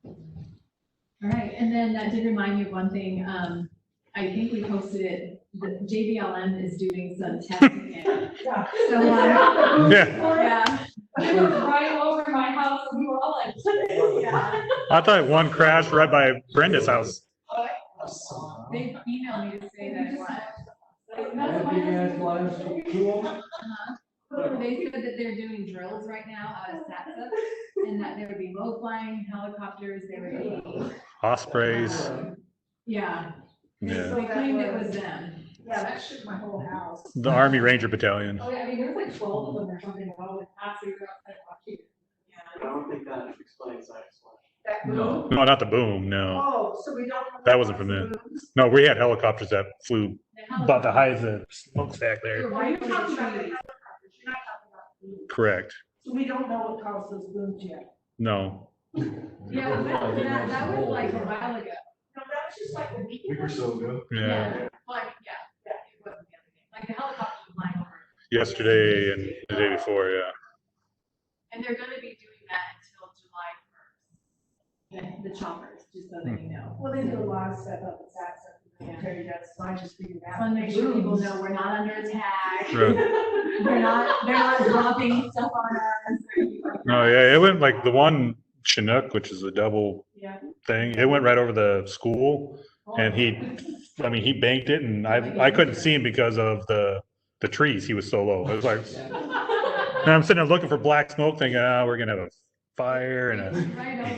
All right, and then that did remind me of one thing. I think we posted it, the JBLM is doing some testing. So, Yeah. yeah. It was right over my house, and we were all like, yeah. I thought one crashed right by Brenda's house. They emailed me to say that it was. They said that they're doing drills right now out of SATSA, and that there would be low-flying helicopters, there would be. Ospreys. Yeah, Yeah. so they claimed it was them. Yeah, that shook my whole house. The Army Ranger Battalion. Oh, yeah, I mean, there's like 12 of them or something, all with absolutely outside watching. I don't think that explains that. That No. boom? No, not the boom, no. Oh, so we don't. That wasn't from them. No, we had helicopters that flew about the height of the smokestack They were there. right You're talking over the about the trees. helicopters, you're not talking about the booms. Correct. So we don't know what caused those booms yet. No. Yeah, well, that was like a while ago. No, that was just like a week Week ago. or so ago. Yeah. Like, yeah, it wasn't the other day. Like the helicopter was flying over. Yesterday and the day before, yeah. And they're gonna be doing that until July 1st. The choppers, just so that you know. Well, they do a lot of stuff up at SATSA. Military does, so I just figured out. I want to make sure people know we're not under attack. Right. They're not dropping stuff on us. No, yeah, it went like the one Chinook, which is a double Yeah. thing. It went right over the school and he banked it and I couldn't see him because of the trees. He was so low. I was like, and I'm sitting there looking for black smoke thinking, we're going to have a fire and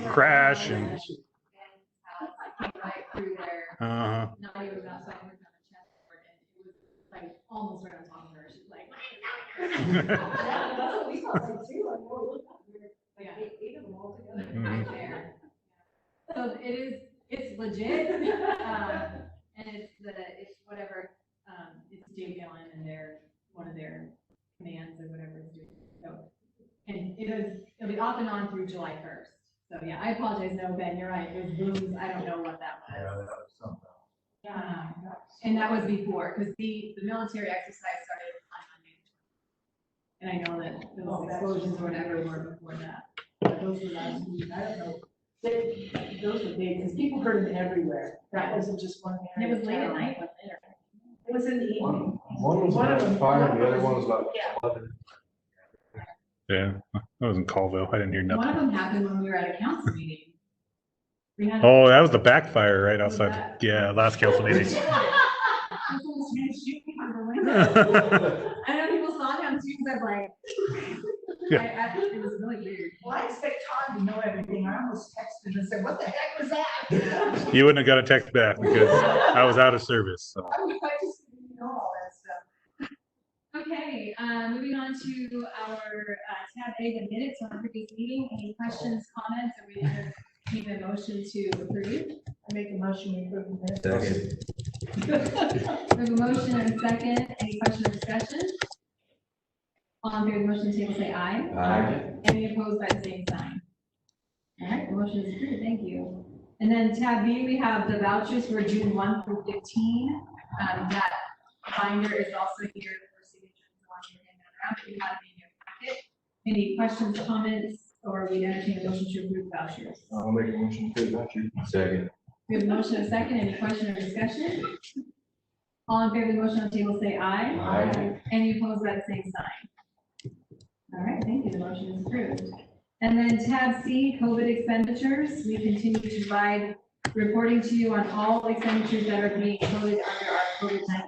a crash and, Right through there. Not even about something on the chessboard, and it was like almost right on top of her. She's like. That's what we thought like too, like, well, look, Yeah. eight of them all together. Right there. So it's legit, and it's whatever, it's JBLM and one of their commands or whatever it's doing. So, and it'll be off and on through July 1st. So yeah, I apologize, no, Ben, you're right, it was booms, I don't know what that Yeah, was. that was something. And that was before, because the military exercise started on Monday. And I know that those explosions or whatever were before that. But those were last week, I don't know. Those were big, because people heard them everywhere. That wasn't just one And area. it was late at of town. night, wasn't it? It was in the evening. One was about 5, the other one was about Yeah. 11. yeah, I was in Colville. I didn't hear One of nothing. them happened when we were at a council meeting. We had. Oh, that was the backfire right outside. Yeah, last council meeting. I know people saw him too, because I'm like. It was really weird. Well, I expect Todd to know everything. I almost texted him and said, what the heck was that? You wouldn't have got a text back because I was out of service. So. I just didn't know all that stuff. Okay, moving on to our tab A, the minutes from our previous meeting. Any questions, comments, or we need a motion to approve? I make a motion we approve the minutes. We have a motion and a second. Any question or discussion? All in favor of the motion to table, say aye. Aye. Any opposed by the same sign? All right, the motion is approved, thank you. And then tab B, we have the vouchers for June 1 through 15. That binder is also here for signature. So I want you to hand that around, if you have it in your packet. Any questions, comments, or we entertain a motion to approve vouchers? I'll make a motion to voucher. Second. We have a motion and a second. Any question or discussion? All in favor of the motion on the table, say aye. Aye. Any opposed by the same sign? All right, thank you. The motion is approved. And then tab C, COVID expenditures. We continue to provide reporting to you on all expenditures that are being coded under our COVID-19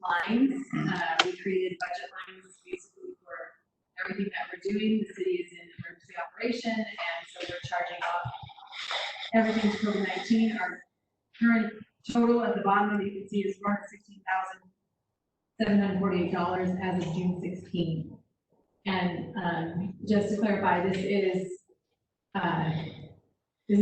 lines. We created budget lines basically for everything that we're doing. The city is in emergency operation, and so we're charging off everything to COVID-19. Our current total at the bottom, you can see, is $416,748 as of June 16. And just to clarify, this is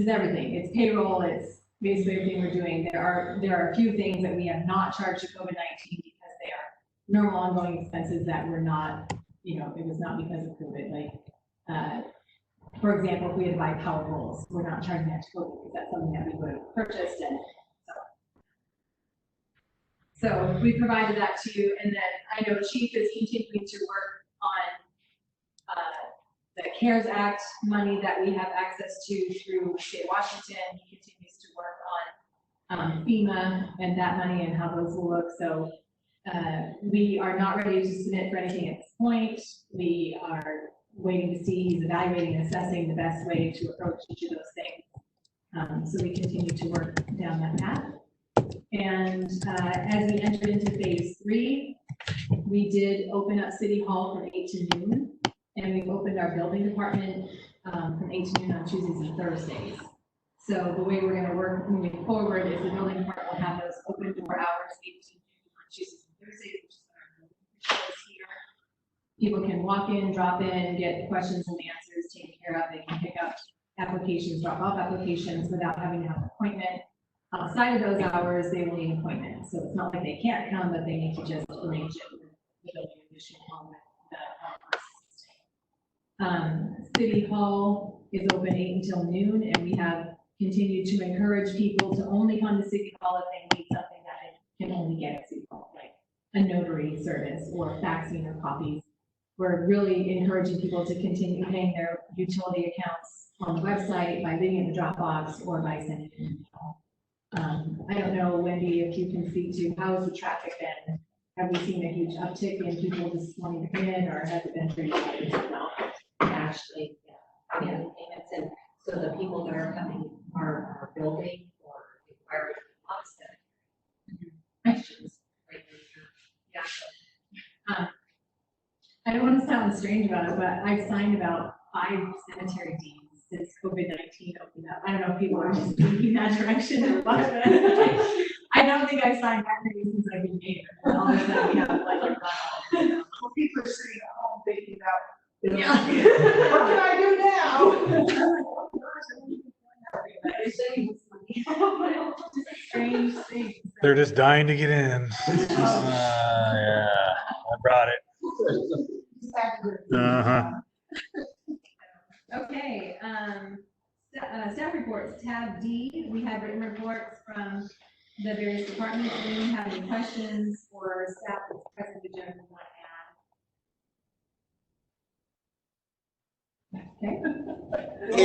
everything. It's payroll. It's basically everything we're doing. There are a few things that we have not charged to COVID-19 because they are normal ongoing expenses that were not, it was not because of COVID. Like, for example, if we had to buy power poles, we're not charging that to COVID because that's something that we would have purchased. And so we provided that to you. And then I know Chief is continuing to work on the CARES Act money that we have access to through the state of Washington. He continues to work on FEMA and that money and how those will look. So we are not ready to submit for anything at this point. We are waiting to see, he's evaluating and assessing the best way to approach each of those things. So we continue to work down that path. And as we entered into phase 3, we did open up City Hall from 8 to noon. And we've opened our building department from 8 to noon on Tuesdays and Thursdays. So the way we're going to work moving forward is the building department will have those open door hours 8 to noon on Tuesdays and Thursdays, which is our building officials here. People can walk in, drop in, get questions and answers taken care of. They can pick up applications, drop off applications without having to have an appointment. Outside of those hours, they will need an appointment. So it's not like they can't come, but they need to just arrange it with the building official on the City Hall is open 8 until noon, and we have continued to encourage people to only come to City Hall if they need something that they can only get at City Hall, like a notary service or faxing or copies. We're really encouraging people to continue paying their utility accounts on the website by leaving it in the Dropbox or by sending an email. I don't know, Wendy, if you can speak to how has the traffic been? Have we seen a huge uptick in people just wanting to come in, or has it been pretty well? Actually, yeah, payments, and so the people that are coming are building or requiring lots of questions. Yeah. So, I don't want to sound strange about it, but I've signed about 5 cemetery deeds since COVID-19 opened up. I don't know if people are just moving that direction or what, but I don't think I've signed that many since I've been here. And all of a sudden we have like People are sitting at home thinking about, yeah. what can I do now? Strange things. They're just dying to get in. Yeah, I brought it. Uh-huh. Okay, staff reports, tab D, we have written reports from the various departments. Do you have any questions or staff that's present that Jennifer want to add? Okay.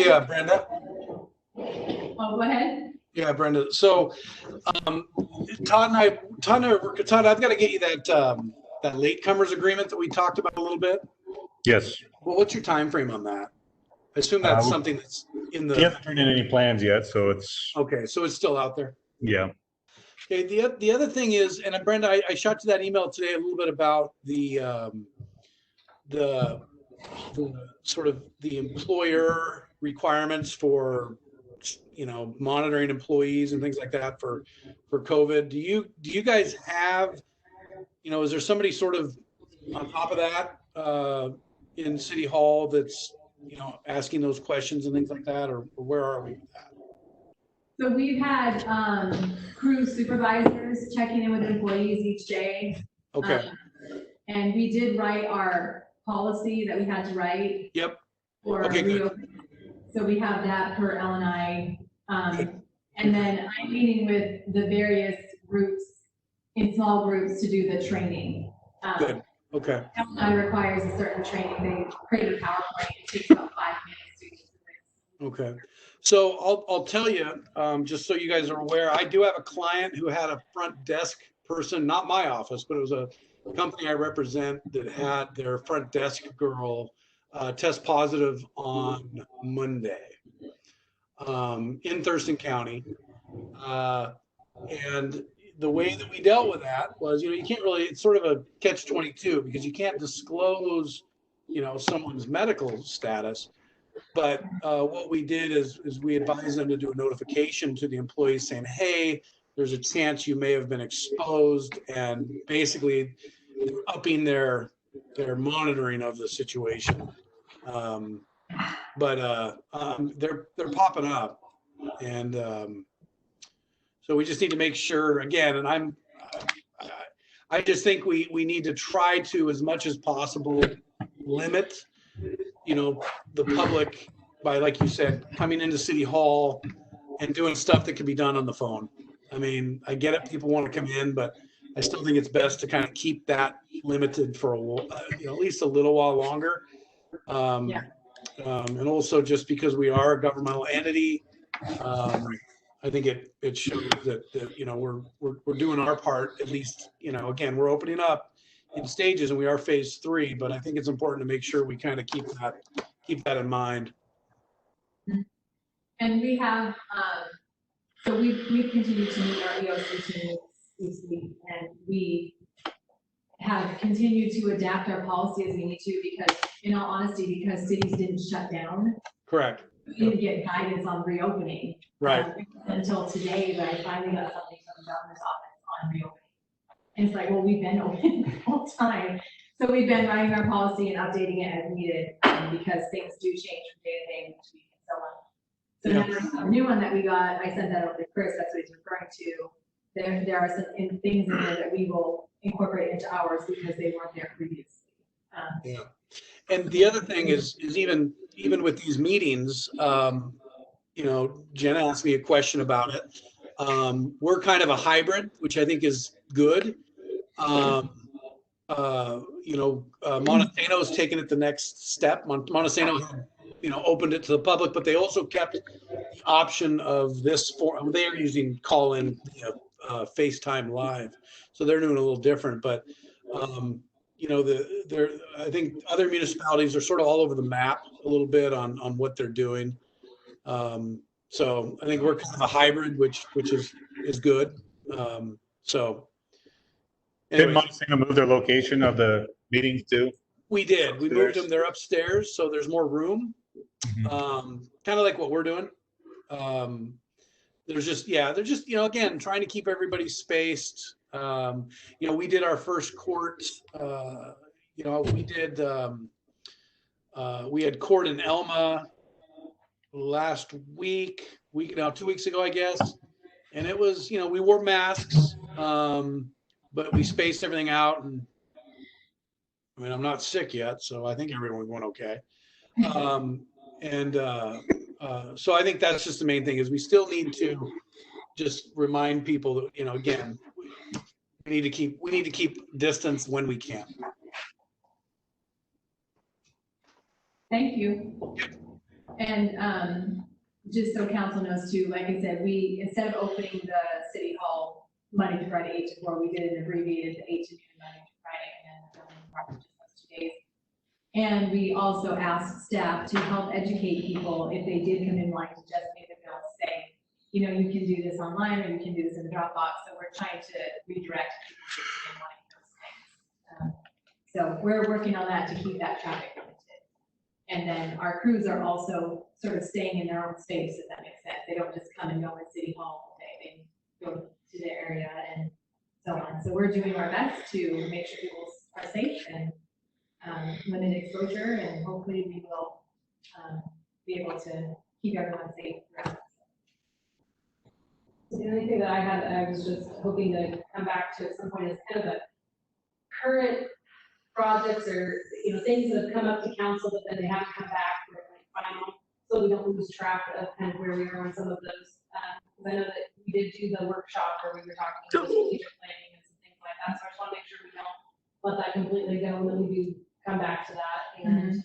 Hey, Brenda. Oh, go ahead. Yeah, Brenda. So, Todd, I've got to get you that that latecomers agreement that we talked about a little bit. Yes. Well, what's your time frame on that? I assume that's something that's in the. We haven't turned in any plans yet, so it's, Okay, so it's still out there. yeah. Okay. The other thing is, and Brenda, I shot you that email today a little bit about the sort of the employer requirements for, monitoring employees and things like that for COVID. Do you guys have, is there somebody sort of on top of that in City Hall that's, asking those questions and things like that, or where are we with that? So we've had crew supervisors checking in with employees each day. Okay. And we did write our policy that we had to write. Yep. For Okay, good. reopening. So we have that per L&I. And then I'm meeting with the various groups in small groups to do the training. Good. Okay. L&I requires a certain training. They create a PowerPoint. It takes about 5 minutes to do. Okay. So I'll tell you, just so you guys are aware, I do have a client who had a front desk person, not my office, but it was a company I represent that had their front desk girl test positive on Monday in Thurston County. And the way that we dealt with that was, you can't really, it's sort of a catch-22 because you can't disclose, someone's medical status. But what we did is we advised them to do a notification to the employees saying, hey, there's a chance you may have been exposed, and basically upping their monitoring of the situation. But they're popping up, and so we just need to make sure again. And I just think we need to try to, as much as possible, limit the public by, like you said, coming into City Hall and doing stuff that can be done on the phone. I mean, I get it, people want to come in, but I still think it's best to kind of keep that limited for at least a little while longer. And also just because we are a governmental entity, I think it shows that we're doing our part, at least. Again, we're opening up in stages, and we are phase 3, but I think it's important to make sure we kind of keep that in mind. And we have, so we've continued to meet our EOC team this week, and we have continued to adapt our policy as we need to, because in all honesty, because cities didn't shut down. Correct. We didn't get guidance on reopening. Right. Until today, that I finally got something from the governor's office on reopening. And it's like, well, we've been open the whole time. So we've been writing our policy and updating it as needed, because things do change from day to day, each week, and so on. So now the new one that we got, I sent that over to Chris, that's what he's referring to. There are some things in there that we will incorporate into ours because they weren't there previously. Yeah. And the other thing is even with these meetings, Jenna asked me a question about it. We're kind of a hybrid, which I think is good. Montesano's taken it the next step. Montesano, opened it to the public, but they also kept the option of this they are using call-in, FaceTime Live, so they're doing a little different. But I think other municipalities are sort of all over the map a little bit on what they're doing. So I think we're kind of a hybrid, which is good. So did Montesano move their location of the meetings too? We did. We moved them. They're upstairs, so there's more room. Kind of like what we're doing. They're just again, trying to keep everybody spaced. We did our first court. We had court in Elma last week, 2 weeks ago, I guess. And it was, we wore masks, but we spaced everything out. And I mean, I'm not sick yet, so I think everyone went okay. So I think that's just the main thing, is we still need to just remind people that, again, we need to keep distance when we can. Thank you. And just so council knows too, like I said, we, instead of opening the City Hall Monday to Friday 8 to 4, we did an abbreviated 8 to noon Monday to Friday, and then just those 2 days. And we also asked staff to help educate people if they did come in line to just pay the bill, say, you can do this online, or you can do this in the Dropbox. So we're trying to redirect people to wanting those things. So we're working on that to keep that traffic limited. And then our crews are also sort of staying in their own space, if that makes sense. They don't just come and go in City Hall all day. They go to their area and so on. So we're doing our best to make sure people are safe and limit exposure, and hopefully we will be able to keep everyone safe throughout. The only thing that I was just hoping to come back to at some point is kind of a current projects or, things that have come up to council, but then they haven't come back for like final, so we don't lose track of kind of where we are on some of those. Because I know that we did do the workshop where we were talking about strategic planning and some things like that, so I just want to make sure we don't let that completely go, and then we do come back to that. And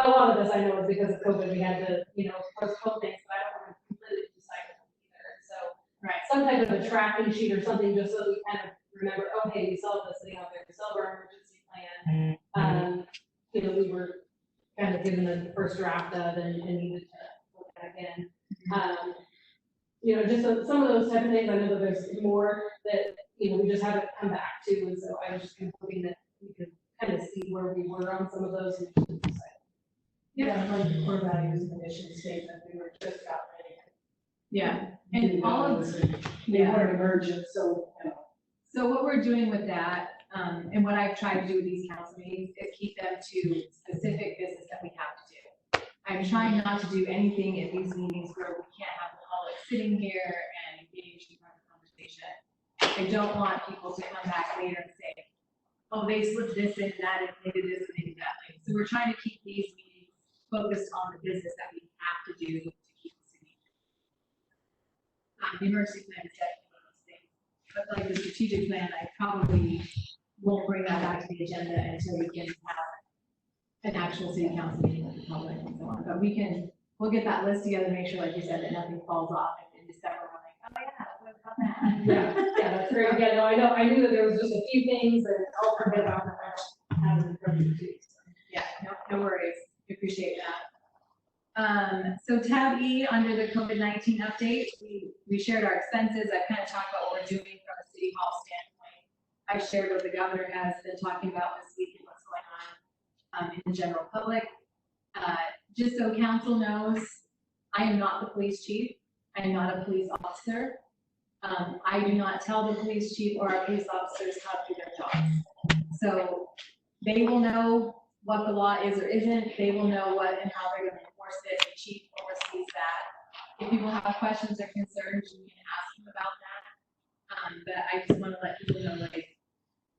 a lot of this I know is because of COVID, we had to, postpone things, but I don't want to completely decide either. So, some type of a tracking sheet or something, just so we kind of remember, okay, we still have this sitting out there, we still have our emergency plan. We were kind of given the first draft of and needed to look at again. Just some of those type of things, I know that there's more that, we just haven't come back to, and so I was just kind of hoping that we could kind of see where we were on some of those. And decide. Yeah, like the core values and mission statement, we were just about ready. Yeah, and all of, They weren't emergent, so, so what we're doing with that, and what I've tried to do with these council meetings is keep them to specific business that we have to do. I'm trying not to do anything at these meetings where we can't have the public sitting here and engage in a conversation. I don't want people to come back later and say, oh, they slipped this in, that, and they did this, and they did that. So we're trying to keep these meetings focused on the business that we have to do to keep the city. The emergency plan is definitely one of those things. But like the strategic plan, I probably won't bring that back to the agenda until we can have an actual city council meeting with the public and so on. But we'll get that list together, make sure, like you said, that nothing falls off. And in December, we're like, oh yeah, what about that? Yeah, that's great. Yeah, no, I knew that there was just a few things that I'll forget about that I haven't covered too. Yeah, no worries. We appreciate that. So tab E, under the COVID-19 update, we shared our expenses. I kind of talked about what we're doing from a city hall standpoint. I shared what the governor has been talking about this week and what's going on in the general public. Just so council knows, I am not the police chief. I am not a police officer. I do not tell the police chief or our police officers how to do their jobs. So they will know what the law is or isn't. They will know what and how they're going to enforce it. The chief oversees that. If people have questions or concerns, you can ask him about that. But I just want to let people know, like,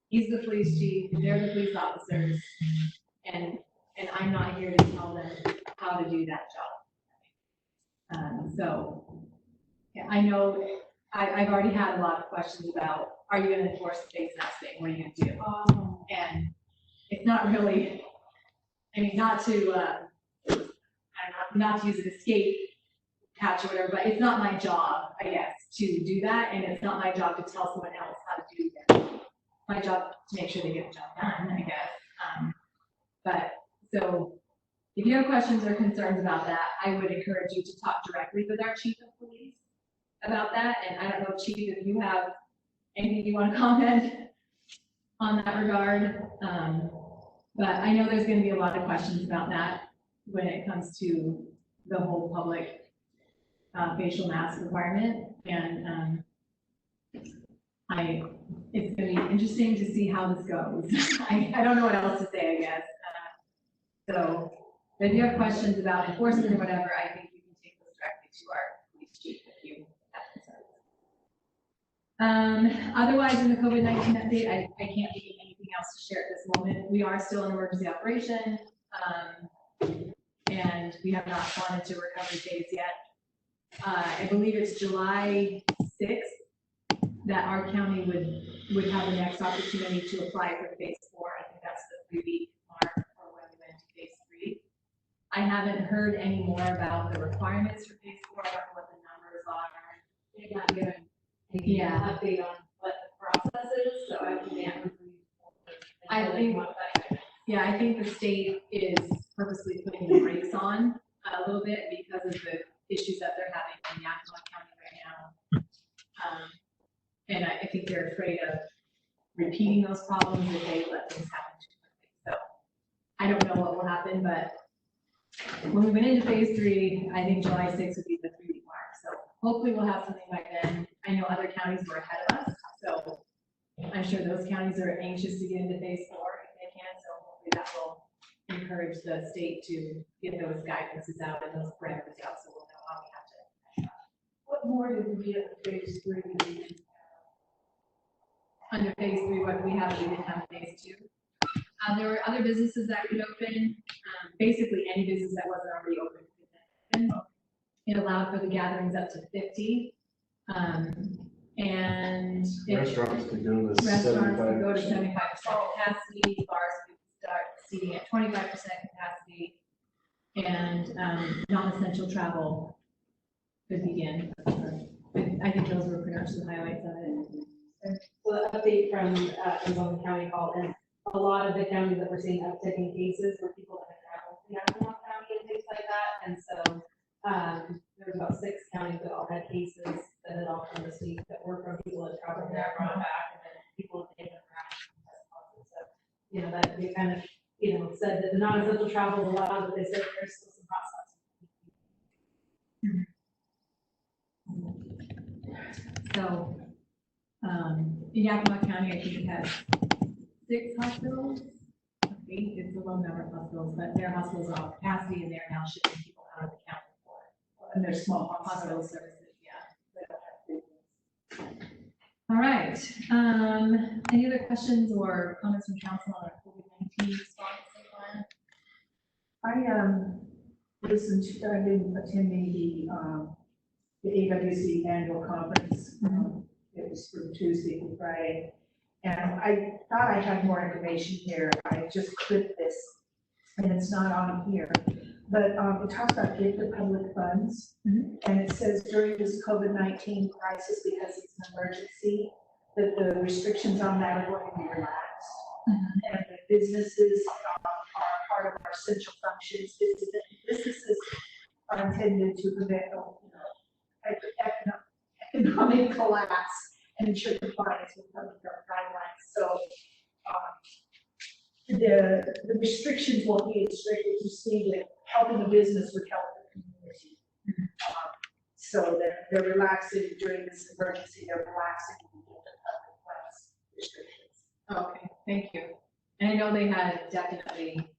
he's the police chief, they're the police officers, and I'm not here to tell them how to do that job. So yeah, I know I've already had a lot of questions about, are you going to enforce the face mask thing? What are you going to do? And it's not really, I mean, not to, I don't know, not to use an escape hatch or whatever, but it's not my job, I guess, to do that. And it's not my job to tell someone else how to do it. My job to make sure they get the job done, I guess. But so if you have questions or concerns about that, I would encourage you to talk directly with our chief of police about that. And I don't know, chief, if you have anything you want to comment on that regard. But I know there's going to be a lot of questions about that when it comes to the whole public facial mask requirement. And it's going to be interesting to see how this goes. I don't know what else to say, I guess. So if you have questions about enforcement or whatever, I think you can take those directly to our police chief if you have concerns. Otherwise, in the COVID-19 update, I can't think of anything else to share at this moment. We are still in emergency operation, and we have not gone into recovery phase yet. I believe it's July 6th that our county would have the next opportunity to apply for phase 4. I think that's the 3-week mark for when we went to phase 3. I haven't heard any more about the requirements for phase 4. I don't know what the numbers are. They're not given an update on what the process is, so I can't. I think, yeah, I think the state is purposely putting the brakes on a little bit because of the issues that they're having in Yakima County right now. And I think they're afraid of repeating those problems if they let things happen too quickly. So I don't know what will happen, but when we went into phase 3, I think July 6th would be the 3-week mark. So hopefully we'll have something by then. I know other counties were ahead of us, so I'm sure those counties are anxious to get into phase 4 if they can. So hopefully that will encourage the state to get those guidances out and those parameters out, so we'll know how we have to. what more did we get in phase 3? Under phase 3, what do we have? We didn't have phase 2. There were other businesses that could open, basically any business that wasn't already open could open. It allowed for the gatherings up to 50. And Restaurants could go to restaurants could go to 75%. 75% capacity, bars could start seating at 25% capacity, and non-essential travel could begin. I think those were pretty much the highlights of it. So the update from Arizona County called in, a lot of the counties that we're seeing uptick in cases were people that have traveled to Yakima County and things like that. And so there was about 6 counties that all had cases that had all come this week that were from people that traveled there, brought back, and then people that they had test positive. So, you know, that we kind of, you know, said that the non-essential travel is allowed, but they said there's still some hot spots. So, in Yakima County, I think it has 6 hospitals. 8, it's a low number of hospitals, but their hospitals are off capacity and they're now shipping people out of the county for. And they're small Hospital hospitals. services, yeah. All right, any other questions or comments from council on our COVID-19 response so far? I listened to, I've been attending the AWC annual conference. It was from Tuesday to Friday. And I thought I had more information here. I just clicked this and it's not on here. But it talks about gift of public funds. And it says during this COVID-19 crisis, because it's an emergency, that the restrictions on that are going to be relaxed. And the businesses are part of our essential functions. Businesses are intended to prevent, economic collapse and ensure compliance with public health guidelines. So the restrictions won't be as strict as you see with helping a business would help the community. So they're relaxing during this emergency. They're relaxing the public health restrictions. Okay, thank you. And I know they had definitely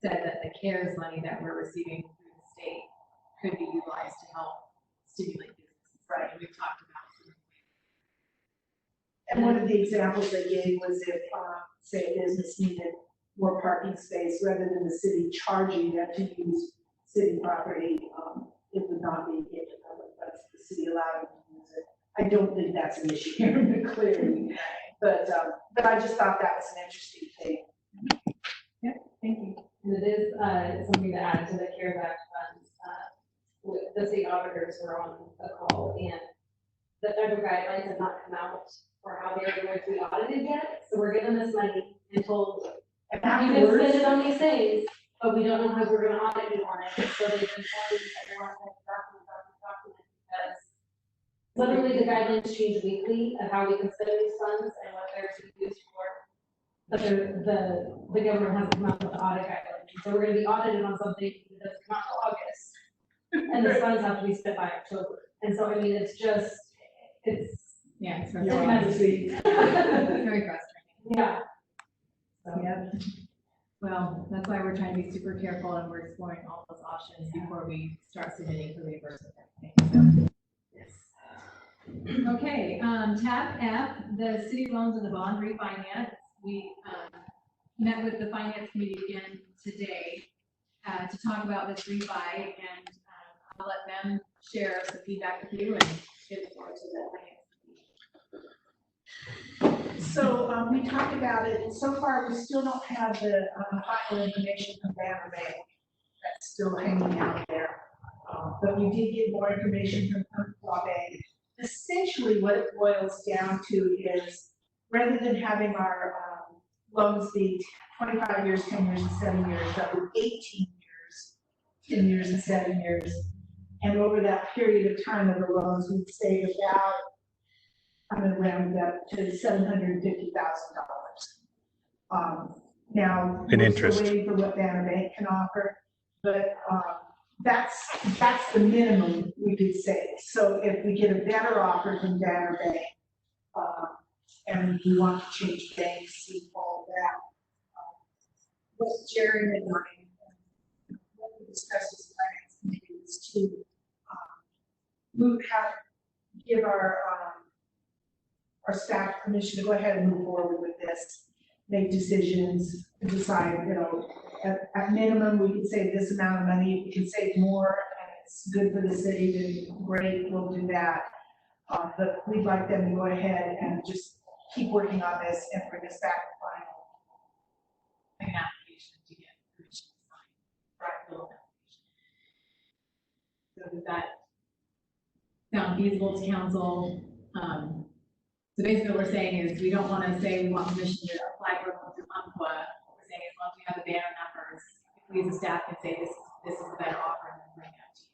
said that the CARES money that we're receiving through the state could be utilized to help stimulate businesses. Right. We've talked about. And one of the examples they gave was if, say, a business needed more parking space, rather than the city charging them to use city property, it would not be given to public funds. The city allowed them to use it. I don't think that's an issue here, clearly, but I just thought that was an interesting thing. Yeah, thank you. And it is something to add to the CARES Act funds. The state auditors were on a call, and the federal guidelines have not come out for how they are going to be audited yet. So we're given this money and told, you can spend it on these things, but we don't know how we're going to audit you on it. So they've been telling everyone to document because literally the guidelines change weekly of how we can spend these funds and what they're to be used for. But the government hasn't come out with the audit guidelines. So we're going to be audited on something that doesn't come out until August. And the funds have to be spent by October. And so, I mean, it's just, it's frustrating. Very frustrating. Yeah. So, yep. Well, that's why we're trying to be super careful and we're exploring all those options before we start submitting for reimbursement. So, yes. Okay, tab F, the city loans and the bond refinance. We met with the finance committee again today to talk about this refi, and I'll let them share some feedback with you and get forward to the finance. So we talked about it, and so far we still don't have the final information from Beaver Dam. That's still hanging out there. But we did get more information from Beaver. Essentially what it boils down to is, rather than having our loans be 25 years, 10 years, and 7 years, that would 18 years, 10 years, and 7 years. And over that period of time of the loans, we'd save about, I'm going to round it up to $750,000. Now, In we're interest. still waiting for what Banner Bank can offer, but that's the minimum we could save. So if we get a better offer from Banner Bank, and we want to change banks and all that, what Jerry and I what we discussed as finance committee is to give our staff permission to go ahead and move forward with this. make decisions, decide, at minimum, we can save this amount of money, if we can save more, and it's good for the city, then great, we'll do that. But we'd like them to go ahead and just keep working on this and bring us back to final. An application to get permission to sign. Right, build application. So does that sound feasible to council? So basically what we're saying is we don't want to say we want permission to apply for a loan through Umpqua. We're saying as long as we have the banner numbers, if we as a staff can say this is a better offer, and then bring it up to you.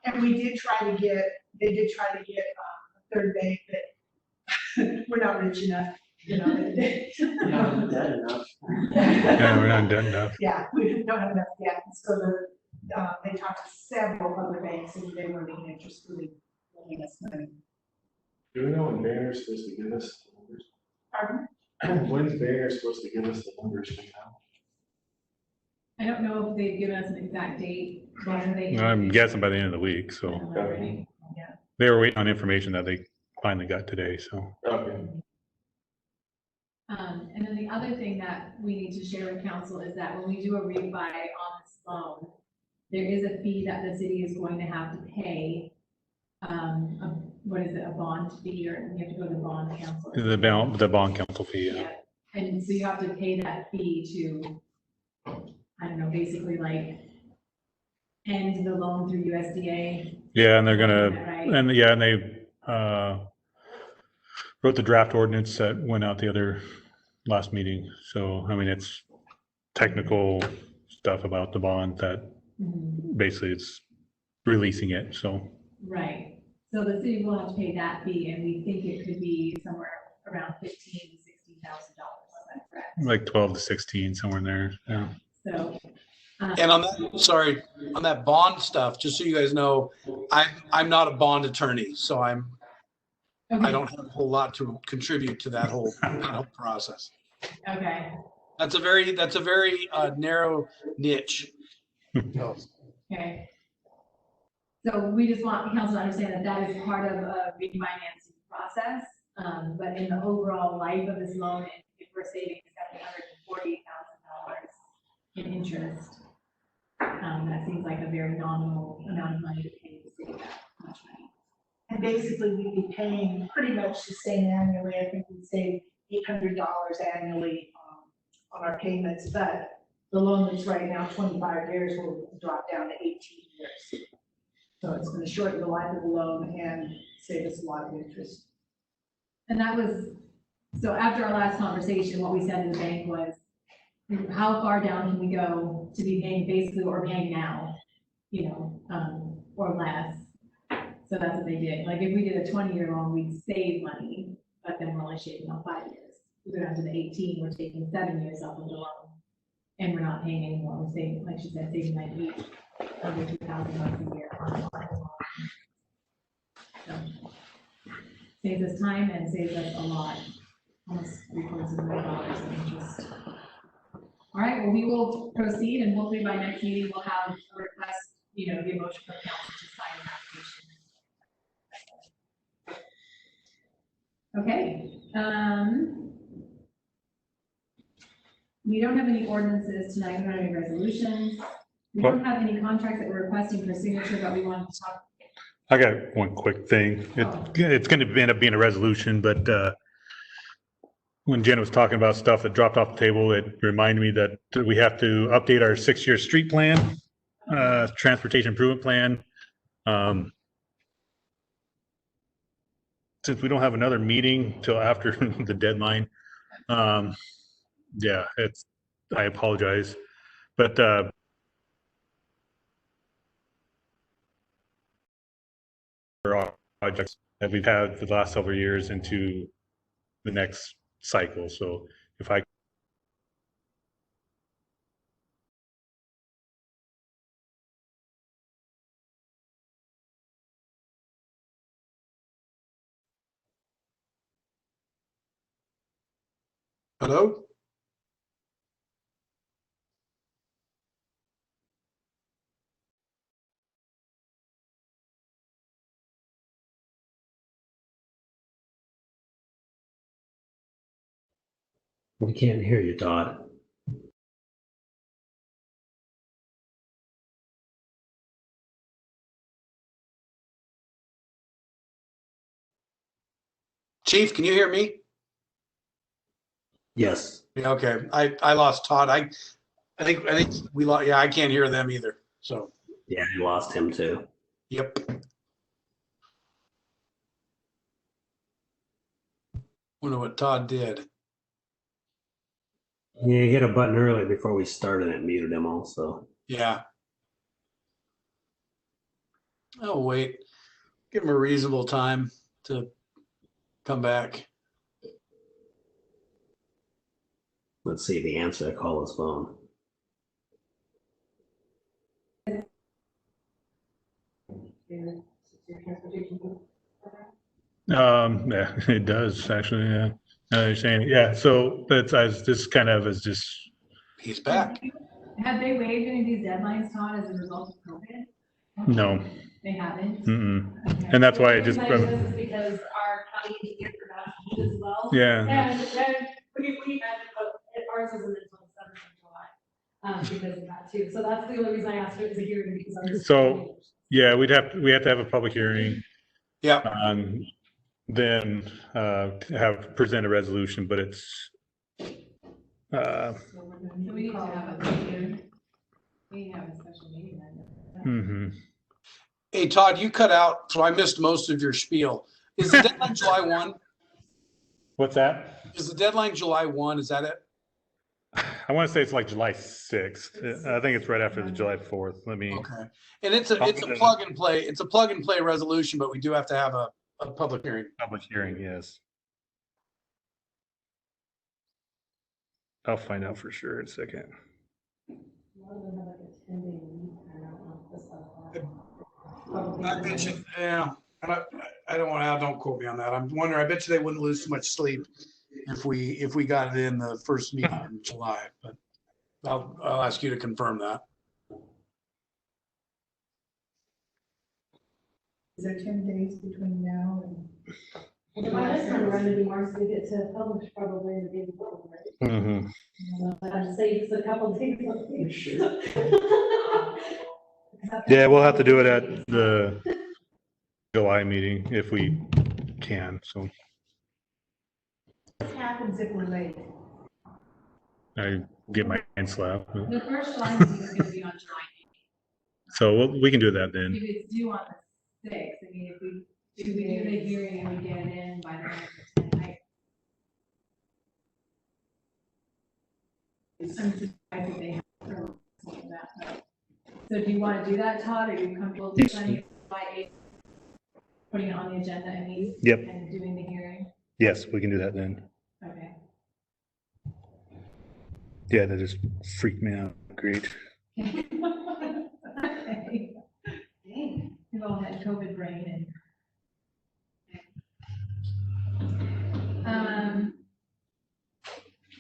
And we did try to get, they did try to get a third bank, but we're not rich enough, Yeah, dead enough. Yeah, we're not done enough. Yeah, we don't have enough yet, so they talked to several other banks and they weren't even interested in lending us money. Do we know when Banner's supposed to give us the numbers? Pardon? When's Banner supposed to give us the numbers from now? I don't know if they've given us an exact date. When they I'm guessing by the end of the week, so Already. they were waiting on information that they finally got today, so. Okay. And then the other thing that we need to share with council is that when we do a refi on this loan, there is a fee that the city is going to have to pay. What is it, a bond fee, or you have to go to the bond council? The bond council fee, yeah. And so you have to pay that fee to, I don't know, basically like end the loan through USDA. Yeah, and they're gonna, Right. and yeah, and they wrote the draft ordinance that went out the other last meeting. So, I mean, it's technical stuff about the bond that Mhm. basically it's releasing it, so. Right, so the city will have to pay that fee, and we think it could be somewhere around $15,000 to $16,000, is that correct? Like 12 to 16, somewhere in there, yeah. So. And on that, sorry, on that bond stuff, just so you guys know, I'm not a bond attorney, so I Okay. don't have a whole lot to contribute to that whole process. Okay, That's a very narrow niche. okay. So we just want council to understand that that is part of a refinancing process, but in the overall life of this loan, if we're saving $748,000 in interest, that seems like a very nominal amount of money to pay the city that much money. And basically, we'd be paying pretty much the same annually. I think we'd save $800 annually on our payments, but the loan that's right now 25 years will drop down to 18 years. So it's going to shorten the life of the loan and save us a lot of interest. And that was, so after our last conversation, what we said to the bank was, how far down can we go to be paying basically what we're paying now, or less? So that's what they did. Like if we did a 20-year loan, we'd save money, but then we're only shaving on 5 years. We go down to the 18, we're taking 7 years off of the loan, and we're not paying anymore. We're saving, like she said, saving like under $2,000 a year on the loan. So saves us time and saves us a lot, almost $750,000 in interest. All right, well, we will proceed, and hopefully by next meeting, we'll have a request, the motion from council to sign an application. Okay. We don't have any ordinances tonight, we don't have any resolutions. We don't have any contracts that we're requesting for signature, but we want to talk. I got one quick thing. It's going to end up being a resolution, but when Jen was talking about stuff that dropped off the table, it reminded me that we have to update our 6-year street plan, transportation improvement plan. Since we don't have another meeting till after the deadline, yeah, I apologize, but for our projects that we've had for the last several years into the next cycle. So if I Hello? We can't hear you, Todd. Chief, can you hear me? Yes. Yeah, okay. I lost Todd. I think we lost. Yeah, I can't hear them either. So, Yeah, I lost him too. yep. Wonder what Todd did. Yeah, he hit a button earlier before we started and it muted him also. Yeah. Oh, wait. Give him a reasonable time to come back. Let's see the answer. Call his phone. Yeah, it does actually, yeah. Now you're saying, yeah, so that's, as this kind of is just, He's back. Have they waived any of these deadlines, Todd, as a result of COVID? no, They haven't? mm-mm. Okay. And that's why I The just, reason I do this is because our county engineer forgot to do as well. yeah, And then we had, ours isn't until the 7th of July, because of that too. So that's the only reason I asked for it as a hearing, because ours. So, yeah, we have to have a public hearing. Yeah. Then have present a resolution, but it's So we need to have a hearing. We need to have a special meeting then. mhm. Hey, Todd, you cut out, so I missed most of your spiel. Is the deadline July 1? What's that? Is the deadline July 1? Is that it? I want to say it's like July 6th. I think it's right after the July 4th. Let me, Okay. And it's a plug and play. It's a plug and play resolution, but we do have to have a public hearing. public hearing, yes. I'll find out for sure in a second. I bet you, yeah. I don't want to, don't quote me on that. I'm wondering, I bet you they wouldn't lose too much sleep if we got it in the first meeting in July, but I'll ask you to confirm that. Is there 10 days between now and? By this time, we're gonna be March, we get to publish probably in the day before, right? Mm-hmm. I'd say it's a couple days. Yeah, we'll have to do it at the July meeting if we can, so What happens if we're late? I get my hand slapped. The first July meeting is gonna be on July 8th. So we can do that then. If it's due on the 6th, I mean, if we do the hearing and we get it in by the 9th or 10th, I think they have to do that. So do you want to do that, Todd? Are you comfortable Yes. planning by 8th, putting it on the agenda and Yep. and doing the hearing? Yes, we can do that then. Okay. Yeah, that just freaked me out. Great. Okay. Dang, we've all had COVID brain and.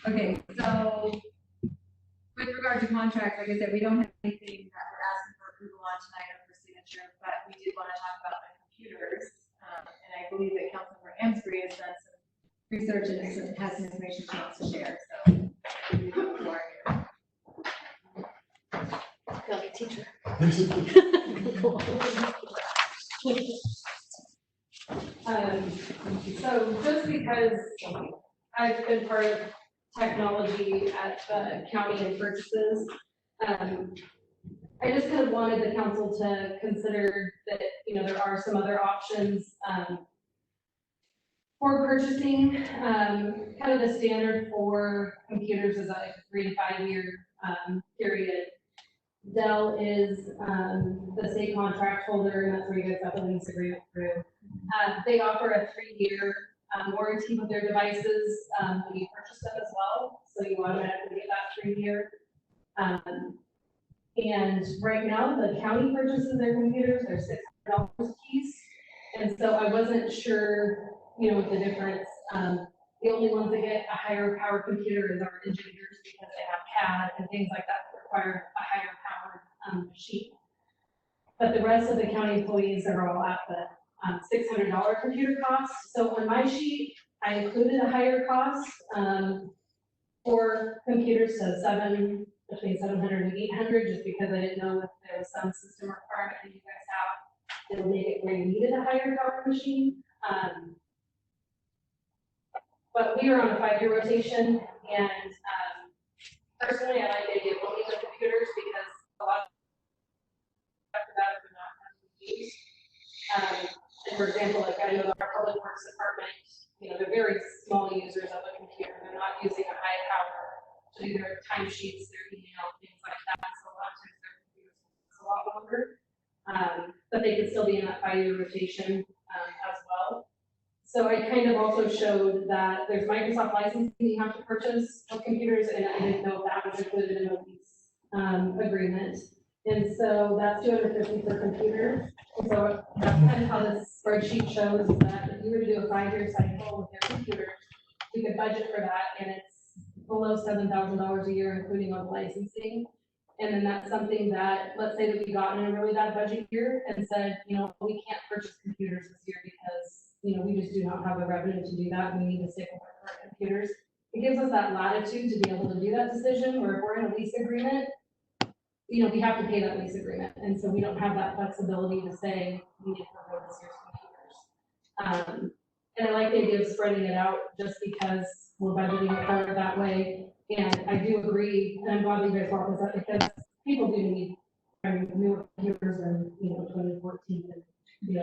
Okay, so with regard to contracts, like I said, we don't have anything that we're asking for approval on tonight or for signature, but we did want to talk about the computers. And I believe that Councilmember Amesbury has done some research and has some information she wants to share, so. Like a teacher. So just because I've been part of technology at the county and purchases, I just kind of wanted the council to consider that, you know, there are some other options, for purchasing. Kind of the standard for computers is a 3 to 5 year, period. Dell is the state contract holder, and that's where you guys got the lease agreement through. They offer a 3-year warranty with their devices when you purchase them as well, so you automatically get that 3-year. And right now, the county purchases their computers, they're $600 a piece, and so I wasn't sure, you know, what the difference. The only ones that get a higher power computer is our engineers, because they have CAD and things like that that require a higher powered machine. But the rest of the county employees are all at the $600 computer cost. So on my sheet, I included a higher cost. 4 computers to between 700 and 800, just because I didn't know if there was some system requirement that you guys have that would make it where you needed a higher power machine. But we were on a 5-year rotation, and personally, I like the idea of looking at computers because a lot of after that are not used. And for example, like I know our public works department, they're very small users of a computer. They're not using a high power to do their timesheets, their email, things like that. So a lot of times their computers last a lot longer. But they could still be in that 5-year rotation as well. So I kind of also showed that there's Microsoft licensing you have to purchase for computers, and I didn't know if that was included in the lease agreement. And so that's $250 per computer. And so that's kind of how this spreadsheet shows is that if you were to do a 5-year cycle with your computers, we could budget for that, and it's below $7,000 a year, including all the licensing. And then that's something that, let's say that we got in a really bad budget year and said, we can't purchase computers this year because, we just do not have the revenue to do that. We need to stick with our current computers. It gives us that latitude to be able to do that decision, where if we're in a lease agreement, we have to pay that lease agreement. And so we don't have that flexibility to say, we need to forego this year's computers. And I like the idea of spreading it out just because we're budgeting it for it that way. And I do agree, and I'm glad you guys brought this up because people do need newer computers than 2014 and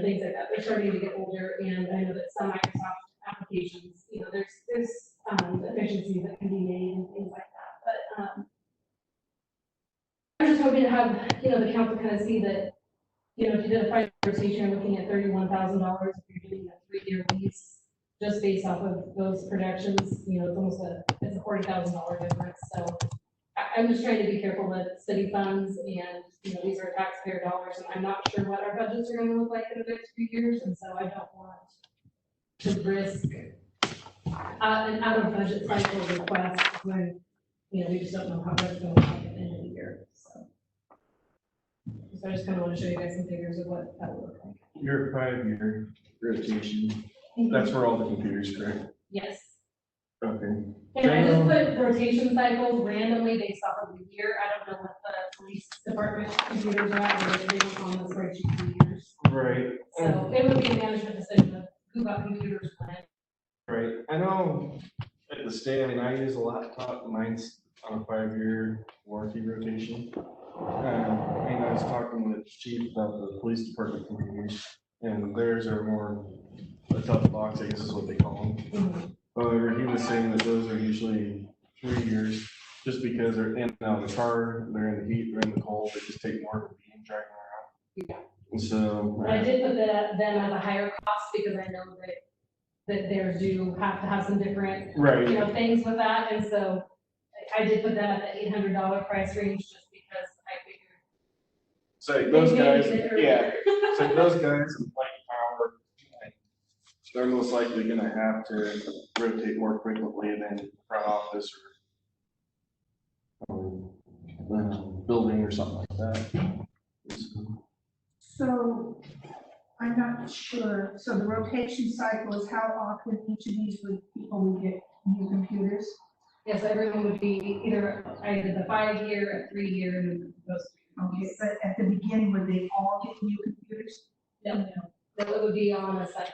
things like that. They're starting to get older, and I know that some Microsoft applications, there's efficiencies that can be made and things like that. But I'm just hoping to have the council kind of see that if you did a 5-year rotation, you're looking at $31,000 if you're doing a 3-year lease. Just based off of those projections, it's almost it's a $40,000 difference. So I'm just trying to be careful that city funds and these are taxpayer dollars, and I'm not sure what our budgets are going to look like in the next few years, and so I don't want to risk an out of budget cycle request when we just don't know how that's going to look at the end of the year. So I just kind of want to show you guys some figures of what that would look like. Your 5-year rotation, that's for all the computers, correct? Yes. Okay. And I just put rotation cycles randomly based off of the year. I don't know what the police department computers are at, or they don't on the spreadsheet for years. Right. So it would be a management decision of who got computers when. Right. I know at the state, I use a laptop. Mine's on a 5-year warranty rotation. And I was talking with Chief about the police department computers, and theirs are more a tough box, I guess is what they call them. Mm-hmm. However, he was saying that those are usually 3 years, just because they're in and out of the car, they're in the heat, they're in the cold, they just take more of a beating dragging around. Yeah. And so. I did put them at a higher cost because I know that theirs do have to have some different things with that, and so I did put them at the $800 price range just because I figured. So those guys, yeah. So those guys in light power, they're most likely going to have to rotate more frequently than front office or building or something like that. So I'm not sure. So the rotation cycle is how often each of these people would get new computers? Yes, everyone would be either I did the 5-year, a 3-year, and those. Okay, but at the beginning, would they all get new computers? No, it would be on a cycle.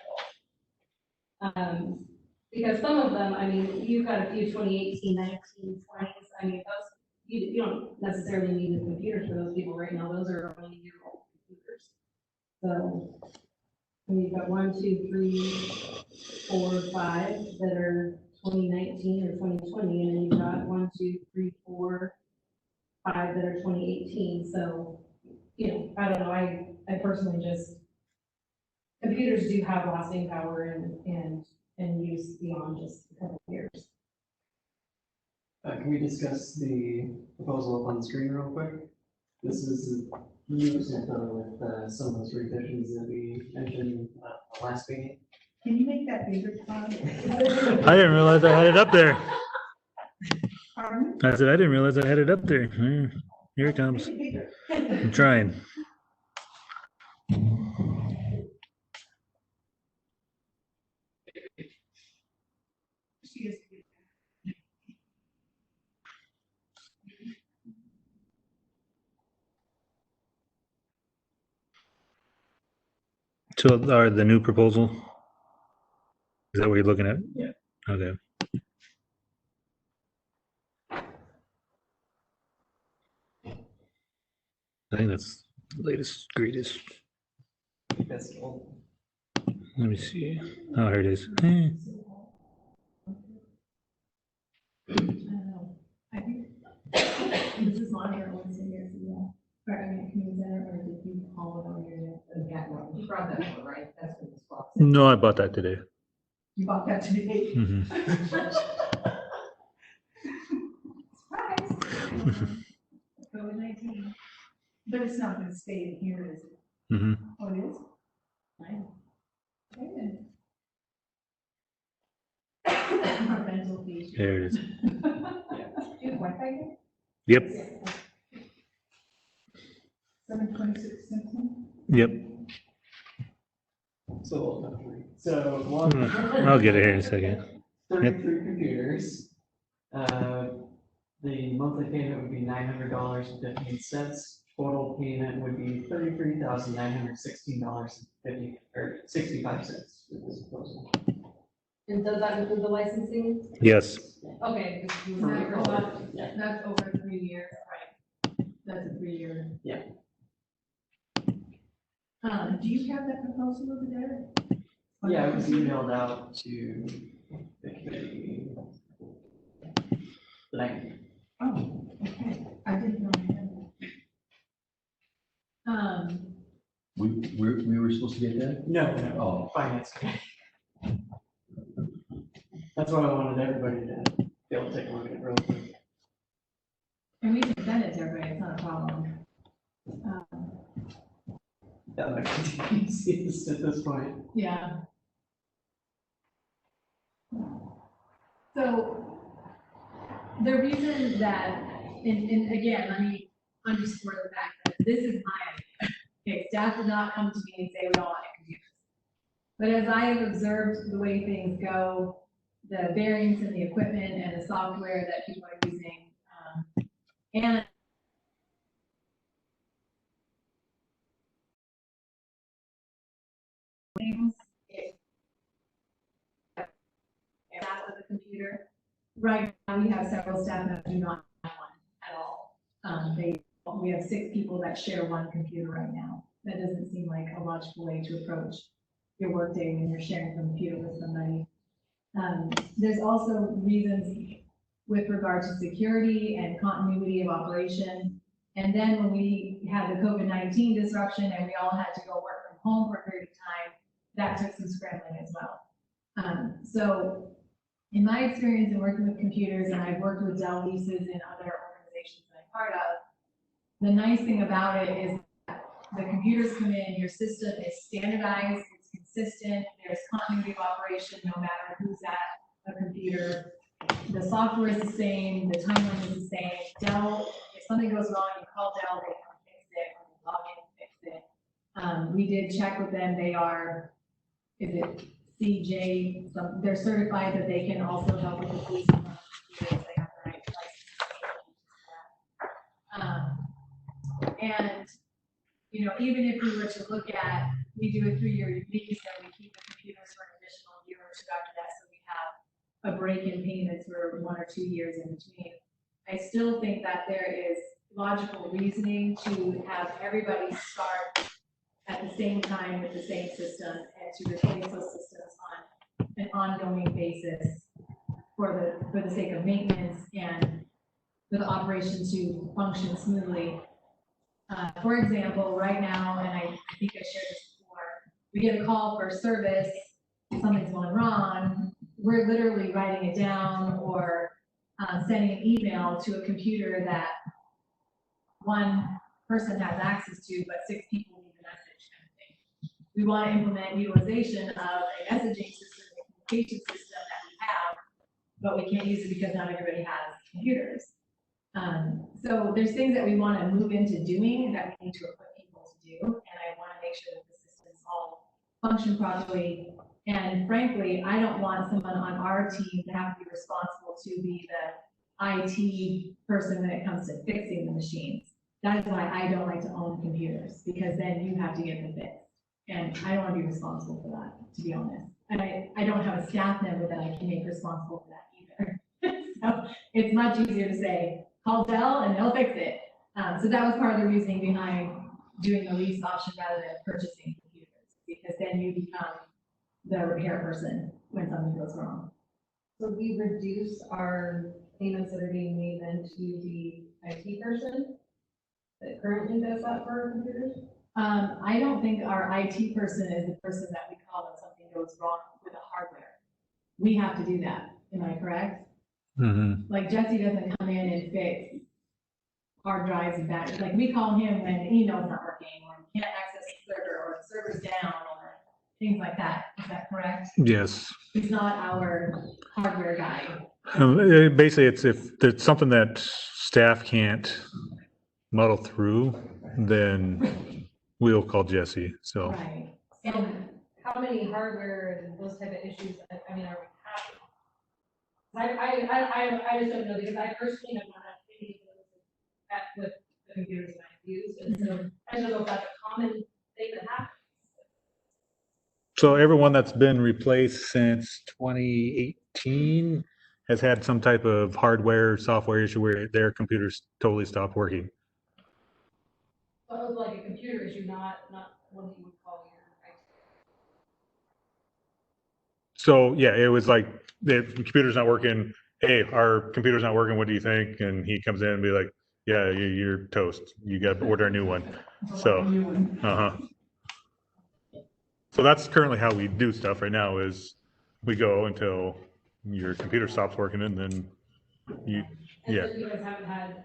Because some of them, you've got a few 2018, 19, 20s. Those you don't necessarily need the computers for those people right now. Those are only year-old computers. So you've got 1, 2, 3, 4, 5 that are 2019 or 2020, and then you've got 1, 2, 3, 4, 5 that are 2018. So I don't know. I personally just computers do have lasting power and use beyond just a couple of years. Can we discuss the proposal up on the screen real quick? This is with some of those revisions that we mentioned last meeting. Can you make that bigger, Todd? I didn't realize I had it up there. Pardon? I said, I didn't realize I had it up there. Here it comes. I'm trying. So are the new proposal? Is that what you're looking at? Yeah. Okay. I think that's the latest, greatest. That's old. Let me see. Oh, here it is. Eh. I don't know. I think this is monitor once a year, so yeah. Or I mean, community center, or did you call it on your, Yeah, no, you brought that one, right? That's what this box. No, I bought that today. You bought that today. Hmm. Surprise. COVID-19? But it's not gonna stay in here, is it? Hmm. Oh, it is? Fine. Okay. Rental fees. There it is. Do you have Wi-Fi here? Yep. 726 Simpson? Yep. So one. I'll get it here in a second. 33 computers. The monthly payment would be $900.15. Total payment would be $33,916.50 or 65 cents for this proposal. And does that include the licensing? Yes. Okay. Yeah. That's over 3 years, right? That's a 3-year. Yeah. Do you have that proposal over there? Yeah, it was emailed out to the committee. Like, Oh, okay. I didn't know you had that. We were supposed to get that? no, Oh. finance. That's what I wanted everybody to be able to take a look at real quick. And we can send it to everybody, it's not a problem. That might be the easiest at this point. Yeah. So the reason that, and again, let me underscore the fact that this is my idea. Okay, staff did not come to me and say we don't want computers. But as I have observed the way things go, the variance in the equipment and the software that people are using, and things, staff with a computer. Right now, we have several staff that do not have one at all. We have 6 people that share one computer right now. That doesn't seem like a logical way to approach your workday when you're sharing a computer with somebody. There's also reasons with regard to security and continuity of operation. And then when we had the COVID-19 disruption and we all had to go work from home for a period of time, that took some scrambling as well. So in my experience in working with computers, and I've worked with Dell leases in other organizations that I'm part of, the nice thing about it is that the computers come in, your system is standardized, it's consistent, there's continuity of operation no matter who's at a computer. The software is the same, the timeline is the same. Dell, if something goes wrong, you call Dell, they come fix it, or they log in and fix it. We did check with them, they are, is it CJ, they're certified that they can also help with the police. They have the right license. And, you know, even if we were to look at, we do a 3-year lease and we keep the computers for an additional year or 2 after that, so we have a break in payments for 1 or 2 years in between. I still think that there is logical reasoning to have everybody start at the same time with the same system and to replace those systems on an ongoing basis for the sake of maintenance and for the operation to function smoothly. For example, right now, and I think I shared this before, we get a call for service, something's going wrong, we're literally writing it down or sending an email to a computer that one person has access to, but 6 people need the message kind of thing. We want to implement utilization of a messaging system, a communication system that we have, but we can't use it because not everybody has computers. So there's things that we want to move into doing that we need to equip people to do, and I want to make sure that the systems all function properly. And frankly, I don't want someone on our team to have to be responsible to be the IT person when it comes to fixing the machines. That is why I don't like to own computers, because then you have to get them fixed. And I don't want to be responsible for that, to be honest. And I don't have a staff member that I can make responsible for that either. So it's much easier to say, call Dell and they'll fix it. So that was part of the reasoning behind doing the lease option rather than purchasing computers, because then you become the repair person when something goes wrong. So we reduce our payments that are being made then to the IT person that currently does that for our computers? I don't think our IT person is the person that we call when something goes wrong with the hardware. We have to do that. Am I correct? Mm-hmm. Like Jesse doesn't come in and fix hard drives and batteries. Like we call him when the email's not working or we can't access the server or the server's down or things like that. Is that correct? Yes. He's not our hardware guy. Basically, it's if it's something that staff can't muddle through, then we'll call Jesse. So Right. And how many hardware and those type of issues, I mean, are we having? I just don't know, because I personally have not had any of those with the computers that I've used, and so I don't know if that's a common thing that happens. So everyone that's been replaced since 2018 has had some type of hardware, software issue where their computers totally stopped working. So it was like a computer issue, not one that you would call your IT. So yeah, it was like the computer's not working. Hey, our computer's not working. What do you think? And he comes in and be like, yeah, you're toast. You got to order a new one. So, So that's currently how we do stuff right now is we go until your computer stops working and then you, And yeah. so you guys haven't had,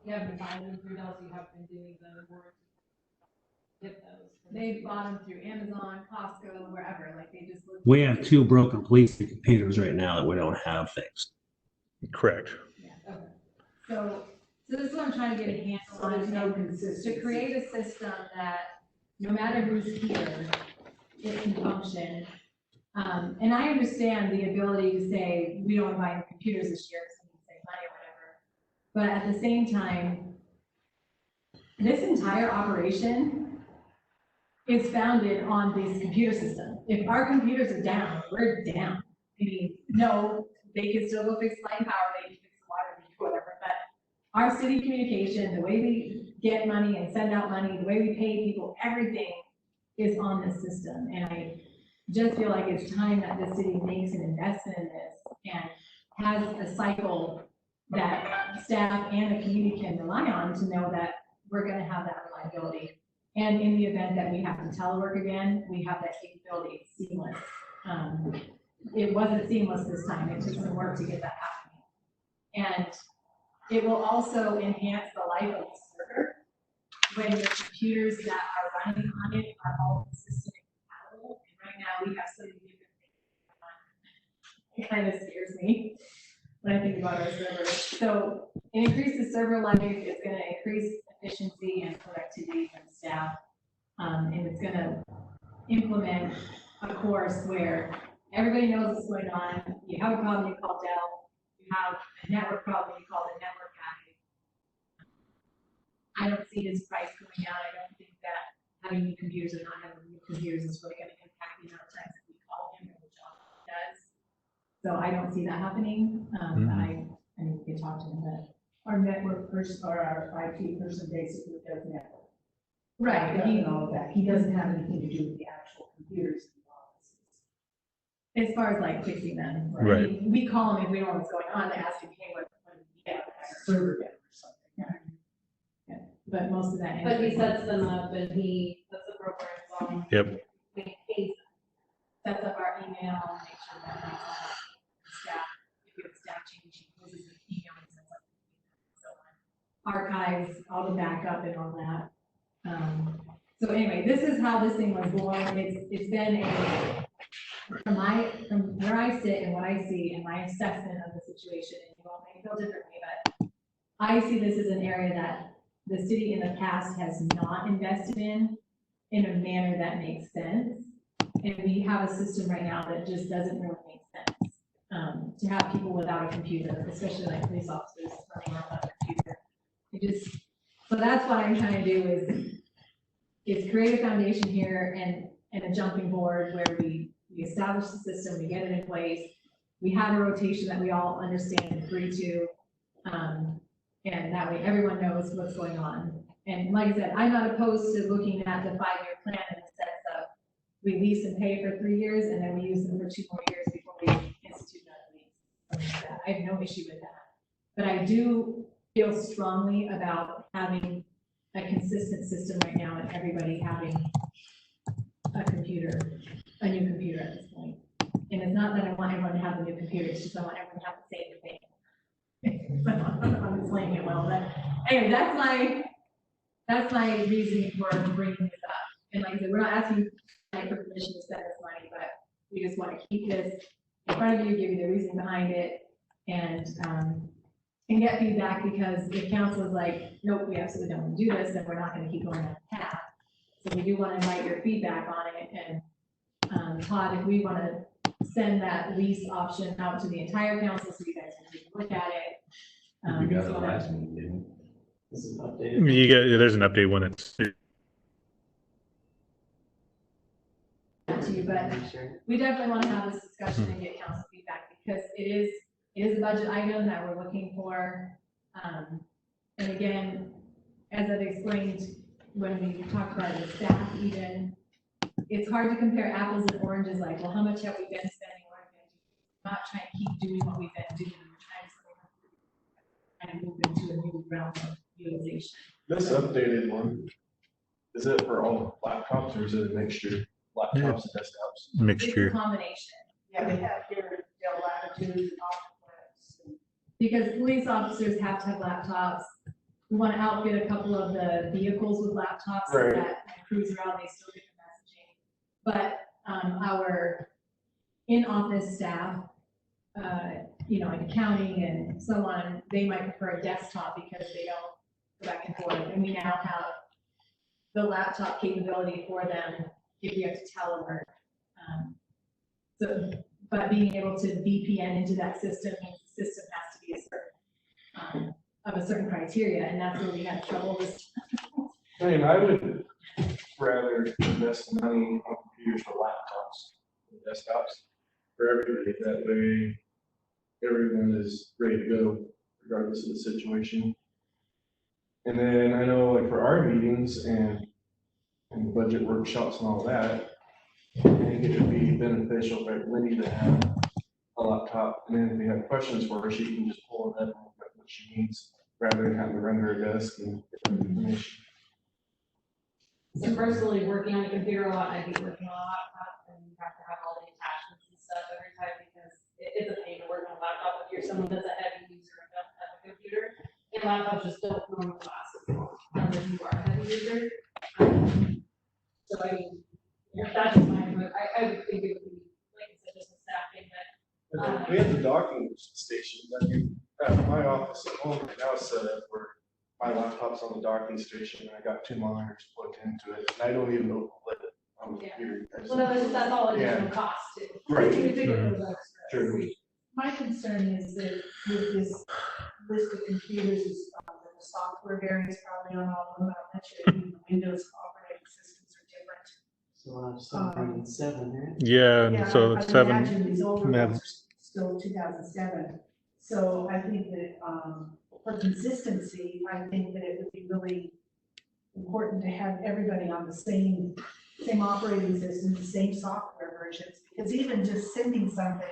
you haven't been buying them through Dell, so you haven't been doing the warranty. Get those. They bought them through Amazon, Costco, wherever. Like they just look. We have 2 broken police computers right now that we don't have fixed. Correct. Yeah, okay. So this is what I'm trying to get a handle So there's on, no and consistency. to create a system that no matter who's here, it can function. And I understand the ability to say, we don't buy computers this year, so we can save money or whatever. But at the same time, this entire operation is founded on this computer system. If our computers are down, we're down. I mean, no, they can still go fix light power, they can fix the water, they can do whatever, but our city communication, the way we get money and send out money, the way we pay people, everything is on this system. And I just feel like it's time that the city makes an investment in this and has a cycle that staff and the community can rely on to know that we're gonna have that reliability. And in the event that we have to telework again, we have that capability. It's seamless. It wasn't seamless this time. It took some work to get that happening. And it will also enhance the life of the server when the computers that are running on it are all system compatible. And right now we have so many different things. It kind of scares me when I think about our servers. So it increases server life. It's going to increase efficiency and productivity for the staff. And it's going to implement a course where everybody knows what's going on. You have a problem, you call Dell. You have a network problem, you call the network guy. I don't see his price going down. I don't think that having new computers or not having new computers is really going to impact the amount of times that we call him and the job he does. So I don't see that happening. I need to talk to him, but Our network person, or our IT person basically does network. right, He doesn't know that. He doesn't have anything to do with the actual computers in the offices. as far as like fixing them, Right. I mean, we call him if we know what's going on. They ask him, hey, what yeah, Server down or something. but most of that. But he sets them up and he puts the programs on. Yep. He pays Sets up our email and makes sure that that's all staff. If we have staff change, he poses an email and sets up. So on. Archives, all the backup and all that. So anyway, this is how this thing was born. It's been a, from where I sit and what I see and my assessment of the situation, and you all may feel differently, but I see this as an area that the city in the past has not invested in a manner that makes sense. And we have a system right now that just doesn't really make sense. To have people without a computer, especially like police officers running around without a computer. So that's what I'm trying to do is is create a foundation here and a jumping board where we establish the system, we get it in place. We have a rotation that we all understand and agree to. And that way everyone knows what's going on. And like I said, I'm not opposed to looking at the 5-year plan in the sense of we lease and pay for 3 years and then we use them for 2 more years before we institute another lease. Something like that. I have no issue with that. But I do feel strongly about having a consistent system right now and everybody having a new computer at this point. And it's not that I want everyone to have a new computer, it's just I want everyone to have the same thing. I'm explaining it well, but anyway, that's my reasoning for bringing this up. And like I said, we're not asking for permission to spend this money, but we just want to keep this in front of you, give you the reason behind it, and get feedback, because if council is like, nope, we absolutely don't want to do this, then we're not going to keep going on that path. So we do want to invite your feedback on it. And Todd, if we want to send that lease option out to the entire council so you guys can take a look at it. You got the last one, didn't you? This is updated. There's an update one that's. To you, but we definitely want to have this discussion and get council feedback, because it is a budget item that we're looking for. And again, as I've explained when we talked about the staff, even it's hard to compare apples and oranges. Like, well, how much have we been spending? What are we going to do? We're not trying to keep doing what we've been doing. We're trying to move into a new realm of utilization. This updated one, is it for all laptops or is it a mixture? Laptops and desktops? It's a Mixture. combination. Yeah, they have your Dell Latitudes and Optimus. Because police officers have to have laptops. We want to outfit a couple of the vehicles with laptops so Right. that when cruise around, they still get the messaging. But our in-office staff, like accounting and so on, they might prefer a desktop because they don't go back and forth. And we now have the laptop capability for them if we have to telework. But being able to VPN into that system means the system has to be of a certain criteria, and that's where we had trouble with. I mean, I would rather invest money on computers for laptops than desktops for everybody. That way, everyone is ready to go regardless of the situation. And then I know, like, for our meetings and budget workshops and all that, I think it would be beneficial for Wendy to have a laptop, and then if we have questions for her, she can just pull it up and look at what she needs, rather than having to run to her desk and get the information. So personally, working on a computer a lot, I'd be working on a laptop, and you have to have all the attachments and stuff every time, because it's a pain to work on a laptop if you're someone that's a heavy user of a computer. And laptops just don't normally last as long unless you are a heavy user. So I mean, that's just my input. I would think it would be, like I said, just a staff thing, but We have the docking station. I mean, at my office at home right now set up where my laptop's on the docking station, and I got 2 monitors plugged into it, and I don't even know what it on the Yeah. computer. I just- well, that's all additional Yeah. cost too. Right. We figure those extras. True. My concern is that with this list of computers, is the software varies probably on all of them. I bet you even the Windows operating systems are different. So we'll have something in 7, right? Yeah, Yeah, so I would 7. imagine these older yeah. ones are still 2007. So I think that for consistency, I think that it would be really important to have everybody on the same operating system, the same software versions. Because even just sending something,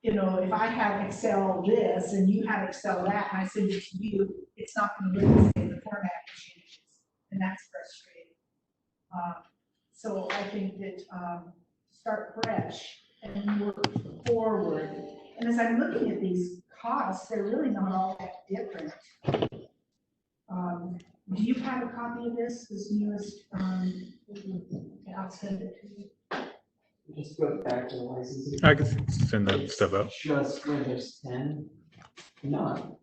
if I have Excel this and you have Excel that, and I send it to you, it's not going to look the same, the format changes, and that's frustrating. So I think that start fresh and work forward. And as I'm looking at these costs, they're really not all that different. Do you have a copy of this newest? I'll send it to you. Just go back to the licensing. I can send that stuff out. Just Windows 10, not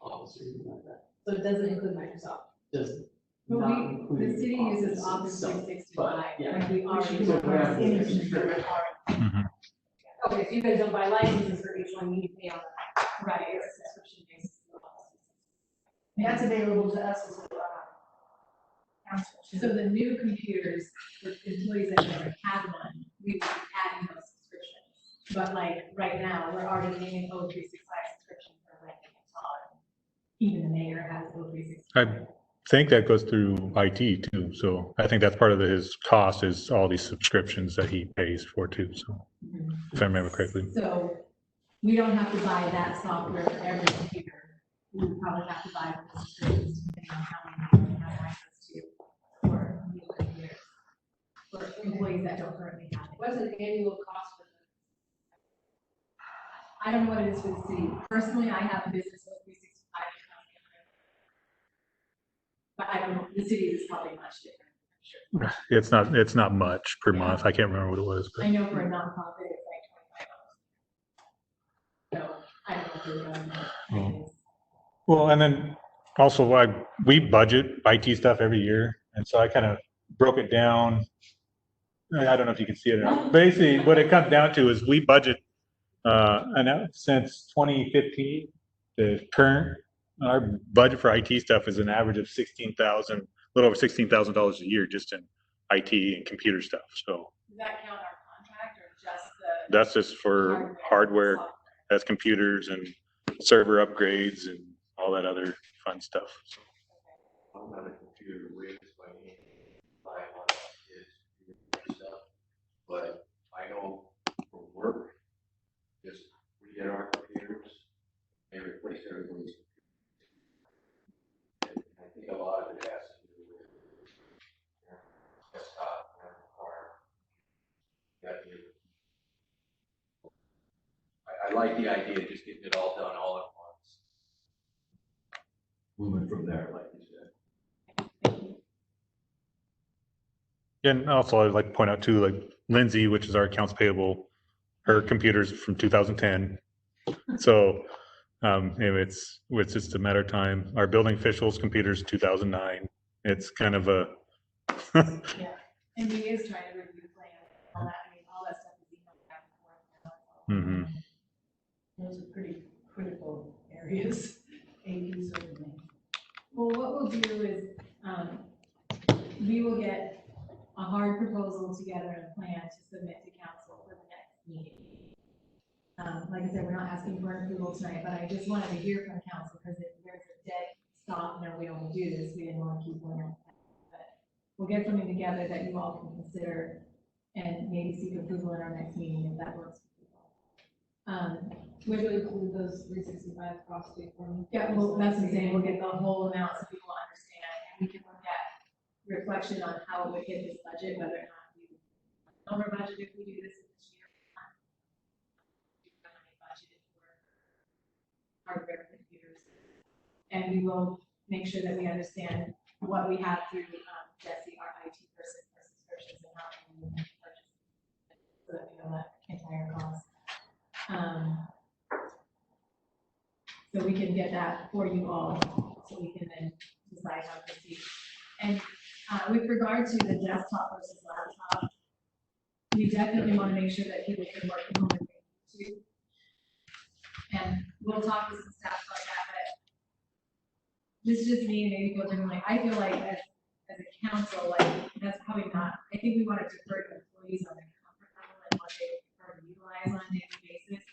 Office or anything like that. So it doesn't include Microsoft. Does But not include the city uses Office Office itself, 365, but, yeah. like we Which already you So don't we have have the anything extra. for it. Mhm. Okay, so you guys don't buy licenses for each one, you pay on the Right. subscription basis. And that's available to us as So the new computers for employees that never had one, we would be adding those subscriptions. But like right now, we're already paying an O365 subscription for renting a Todd. Even the mayor has O365. I think that goes through IT too. So I think that's part of his cost is all these subscriptions that he pays for too. So if I remember correctly. So we don't have to buy that software for every computer. We would probably have to buy the subscriptions depending on how many we have access to for new computers. For employees that don't currently have it. What's an annual cost for them? I don't know what it is for the city. Personally, I have a business with 365. But I don't know, the city is probably much different, I'm sure. It's not much per month. I can't remember what it was, I but know for a nonprofit, it's like $25. So I don't know if it is. well, and then also we budget IT stuff every year. And so I kind of broke it down. I don't know if you can see it or not. Basically, what it comes down to is we budget, since 2015, the current, our budget for IT stuff is an average of a little over $16,000 a year just in IT and computer stuff. So Does that count our contract or just the? that's just for hardware, software? that's computers and server upgrades and all that other fun stuff. So. I'm not a computer whiz by any, by a lot of kids stuff, but I know for work, just we get our computers, they replace everybody's. And I think a lot of it has to do with your desktop and our I like the idea of just getting it all done all at once. Moving from there, like you said. And also I'd like to point out too, like Lindsay, which is our accounts payable, her computer's from 2010. So it's just a matter of time. Our building official's computer's 2009. It's kind of a Yeah, and he is trying to review plans, all that, I mean, all that stuff is emailed back and forth. Mhm. Those are pretty critical areas, AP certainly. Well, what we'll do is, we will get a hard proposal together and a plan to submit to council for the next meeting. Like I said, we're not asking for approval tonight, but I just wanted to hear from council, because if there's a dead stop, no, we don't want to do this, we didn't want to keep going on. But we'll get something together that you all can consider and maybe seek approval in our next meeting if that works for people. Would you include those 365 costs for me? Yeah, well, that's what I'm saying, we'll get the whole amount so people understand, and we can look at reflection on how it would hit this budget, whether or not we over budget if we do this year. Budgeted for hardware computers. And we will make sure that we understand what we have through Jesse, our IT person, for subscriptions and how we purchase. So that we know that entire cost. So we can get that for you all, so we can then decide how to proceed. And with regard to the desktop versus laptop, we definitely want to make sure that people can work from home if they need to. And we'll talk to some staff about that, but this is just me, and maybe feel differently. I feel like as a council, like, that's probably not, I think we want to defer to employees on their comfort level and what they prefer to utilize on a daily basis,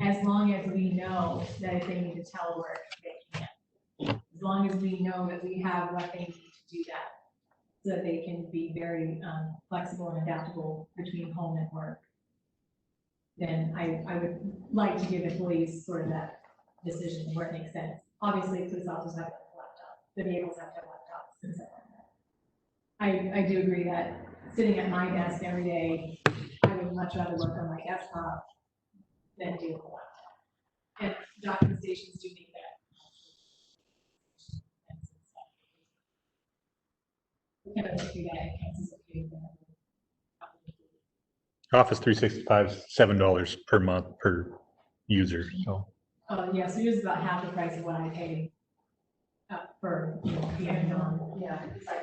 as long as we know that if they need to telework, they can. As long as we know that we have what they need to do that, so that they can be very flexible and adaptable between home and work. Then I would like to give employees sort of that decision where it makes sense. Obviously, police officers have to have a laptop, the vehicles have to have laptops and stuff like that. I do agree that sitting at my desk every day, I would much rather work on my desktop than do a laptop. And docking stations do need that. Office 365 is $7 per month per user. So Yeah, so yours is about half the price of what I pay for, you know, the annual, yeah. It's like,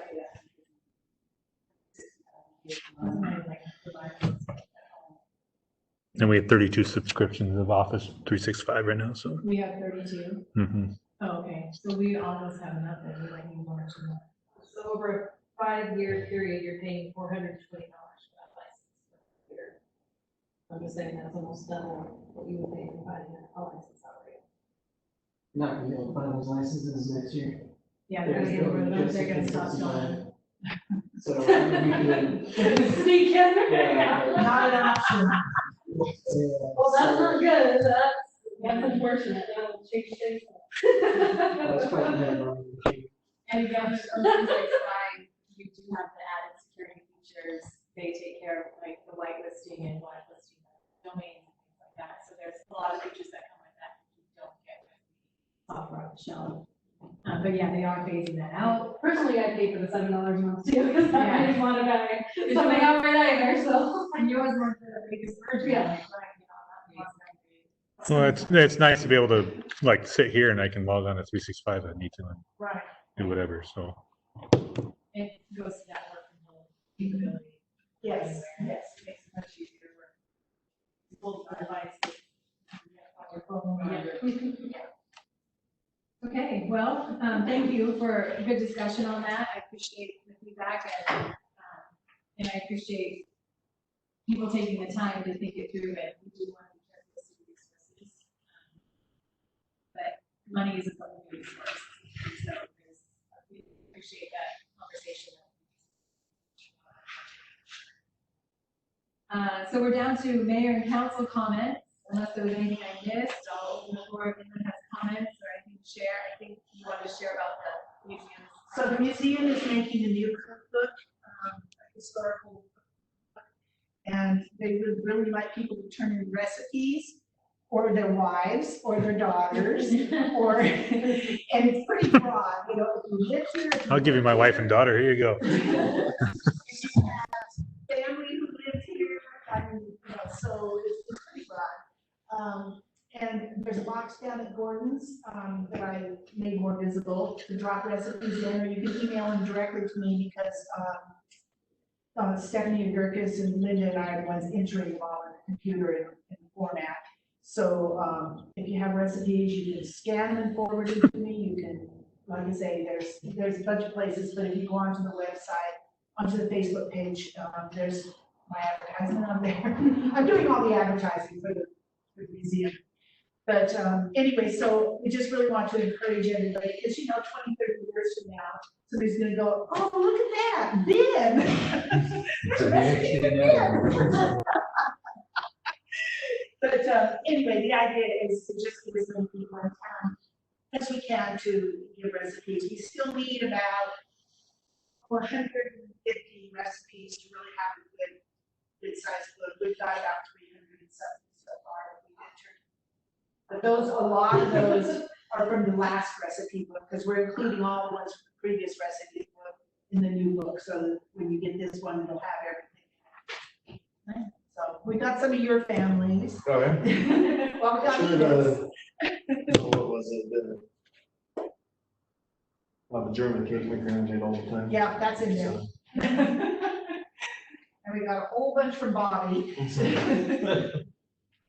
and we have 32 subscriptions of Office 365 right now. So we have 32. mhm. Oh, okay, so we almost have enough, and we might need one or two more. So over 5-year period, you're paying $420 for that license per year. I'm just saying that's almost double what you would pay for buying a license already. Not gonna be able to buy those licenses next year. Yeah, they're gonna get rid of them, they're gonna stop selling. So we could. Sneak in there. Yeah. Not an option. Well, that's not good, that's unfortunate, that'll change things. That's quite a minimum. And again, on things like Sky, you do have the added security features. They take care of like the whitelisting and blacklisting domains and things like that. So there's a lot of features that come with that you don't get with the software off the shelf. But yeah, they are phasing that out. Personally, I pay for the $7 a month too, because I Yeah. didn't want to buy something outright either, so. And yours weren't the biggest version. Yeah. Like, you know, that was great. Well, it's nice to be able to like sit here and I can log on to 365 if I need to and Right. do whatever. So It goes to that work from home capability. Yes, yes. Makes it much easier to work. Both devices. On your phone. Yeah. Okay, well, thank you for a good discussion on that. I appreciate the feedback and I appreciate people taking the time to think it through, and we do want to be careful with city resources. But money is a public resource, so we appreciate that conversation. So we're down to mayor and council comments. Unless there was anything I missed, I'll open the floor if anyone has comments or anything to share. I think you want to share about the museum. So the museum is making a new cookbook, a historical cookbook, and they would really like people to turn in recipes, or their wives, or their daughters, or, and it's pretty broad, you know, if you live here. if I'll give you my wife and daughter. Here you go. If you have family who lives here, I mean, you know, so it's pretty broad. And there's a box down at Gordon's, that I made more visible to drop recipes in, or you can email them directly to me because, Stephanie and Gurkis and Linda and I are the ones entering them all on the computer in format. So, if you have recipes, you can scan them and forward them to me. You can, like I say, there's a bunch of places, but if you go onto the website, onto the Facebook page, there's my advertisement on there. I'm doing all the advertising for the museum. But anyway, so we just really want to encourage everybody, because you know, 20, 30 years from now, somebody's gonna go, oh, look at that, Ben. So they actually know. But anyway, the idea is to just give as many people in town as we can to give recipes. We still need about 150 recipes to really have a good sized book. We've got about 300 and something so far. But those, a lot of those are from the last recipe book, because we're including all the ones from the previous recipe book in the new book, so that when you get this one, it'll have everything. So we got some of your families. Oh, yeah? Well, we got Sure, this. What was it? The German cake my grandma made all the time. Yeah, that's in there. And we got a whole bunch from Bobby.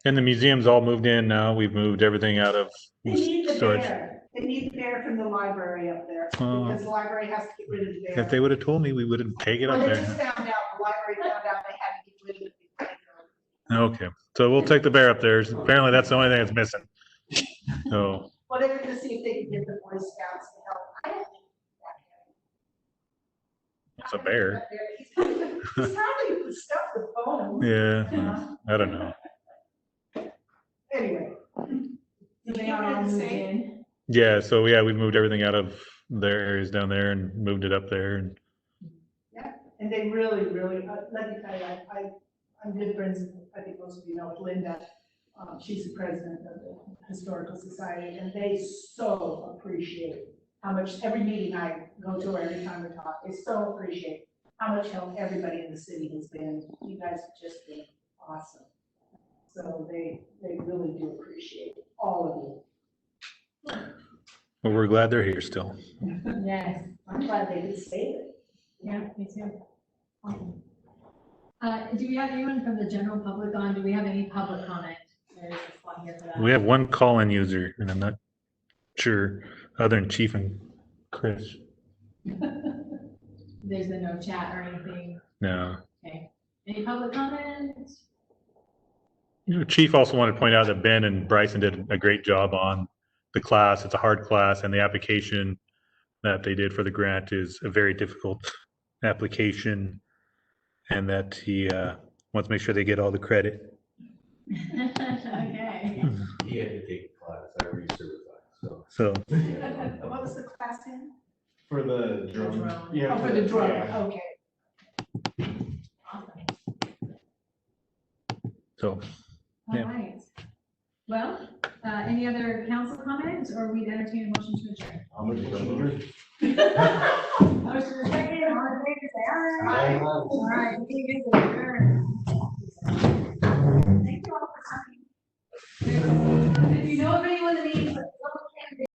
And the museum's all moved in now. We've moved everything out of They need the storage. bear. They need the bear from the library up there, Oh. because the library has to get rid of the bear. If they would have told me, we would have taken it Well, up they just there. found out, the library found out they had to get rid of it. Okay, so we'll take the bear up there. Apparently that's the only thing that's missing. So, Well, they're gonna see if they can get the Boy Scouts to help. I don't think that it's a bear. He's probably stuffed with bones. Yeah, I don't know. Anyway. So they are all moved in. Yeah, so yeah, we moved everything out of their areas down there and moved it up there. And Yeah, and they really, really, let me tell you, I'm good friends, I think most of you know, with Linda. She's the president of the Historical Society, and they so appreciate how much, every meeting I go to, every time we talk, they so appreciate how much help everybody in the city has been. You guys have just been awesome. So they really do appreciate all of you. well, we're glad they're here still. Yes. I'm glad they could say it. Yeah, me too. Awesome. Do we have anyone from the general public on? Do we have any public comment? There is this one here for that. We have one call-in user, and I'm not sure, other than Chief and Chris. There's been no chat or anything. No. Okay. Any public comments? Chief also wanted to point out that Ben and Bryson did a great job on the class. It's a hard class, and the application that they did for the grant is a very difficult application, and that he wants to make sure they get all the credit. Okay. He had to take a class, I recertified, so. So What was the class in? For the drone. drone. Yeah. Oh, for the drone, yeah. okay. Awesome. so All Yeah. right. Well, any other council comments, or we entertain a motion to adjourn? How much is it? Motion is second, all in favor, say aye. All right, meeting is adjourned. Thank you all for coming. If you know of anyone that needs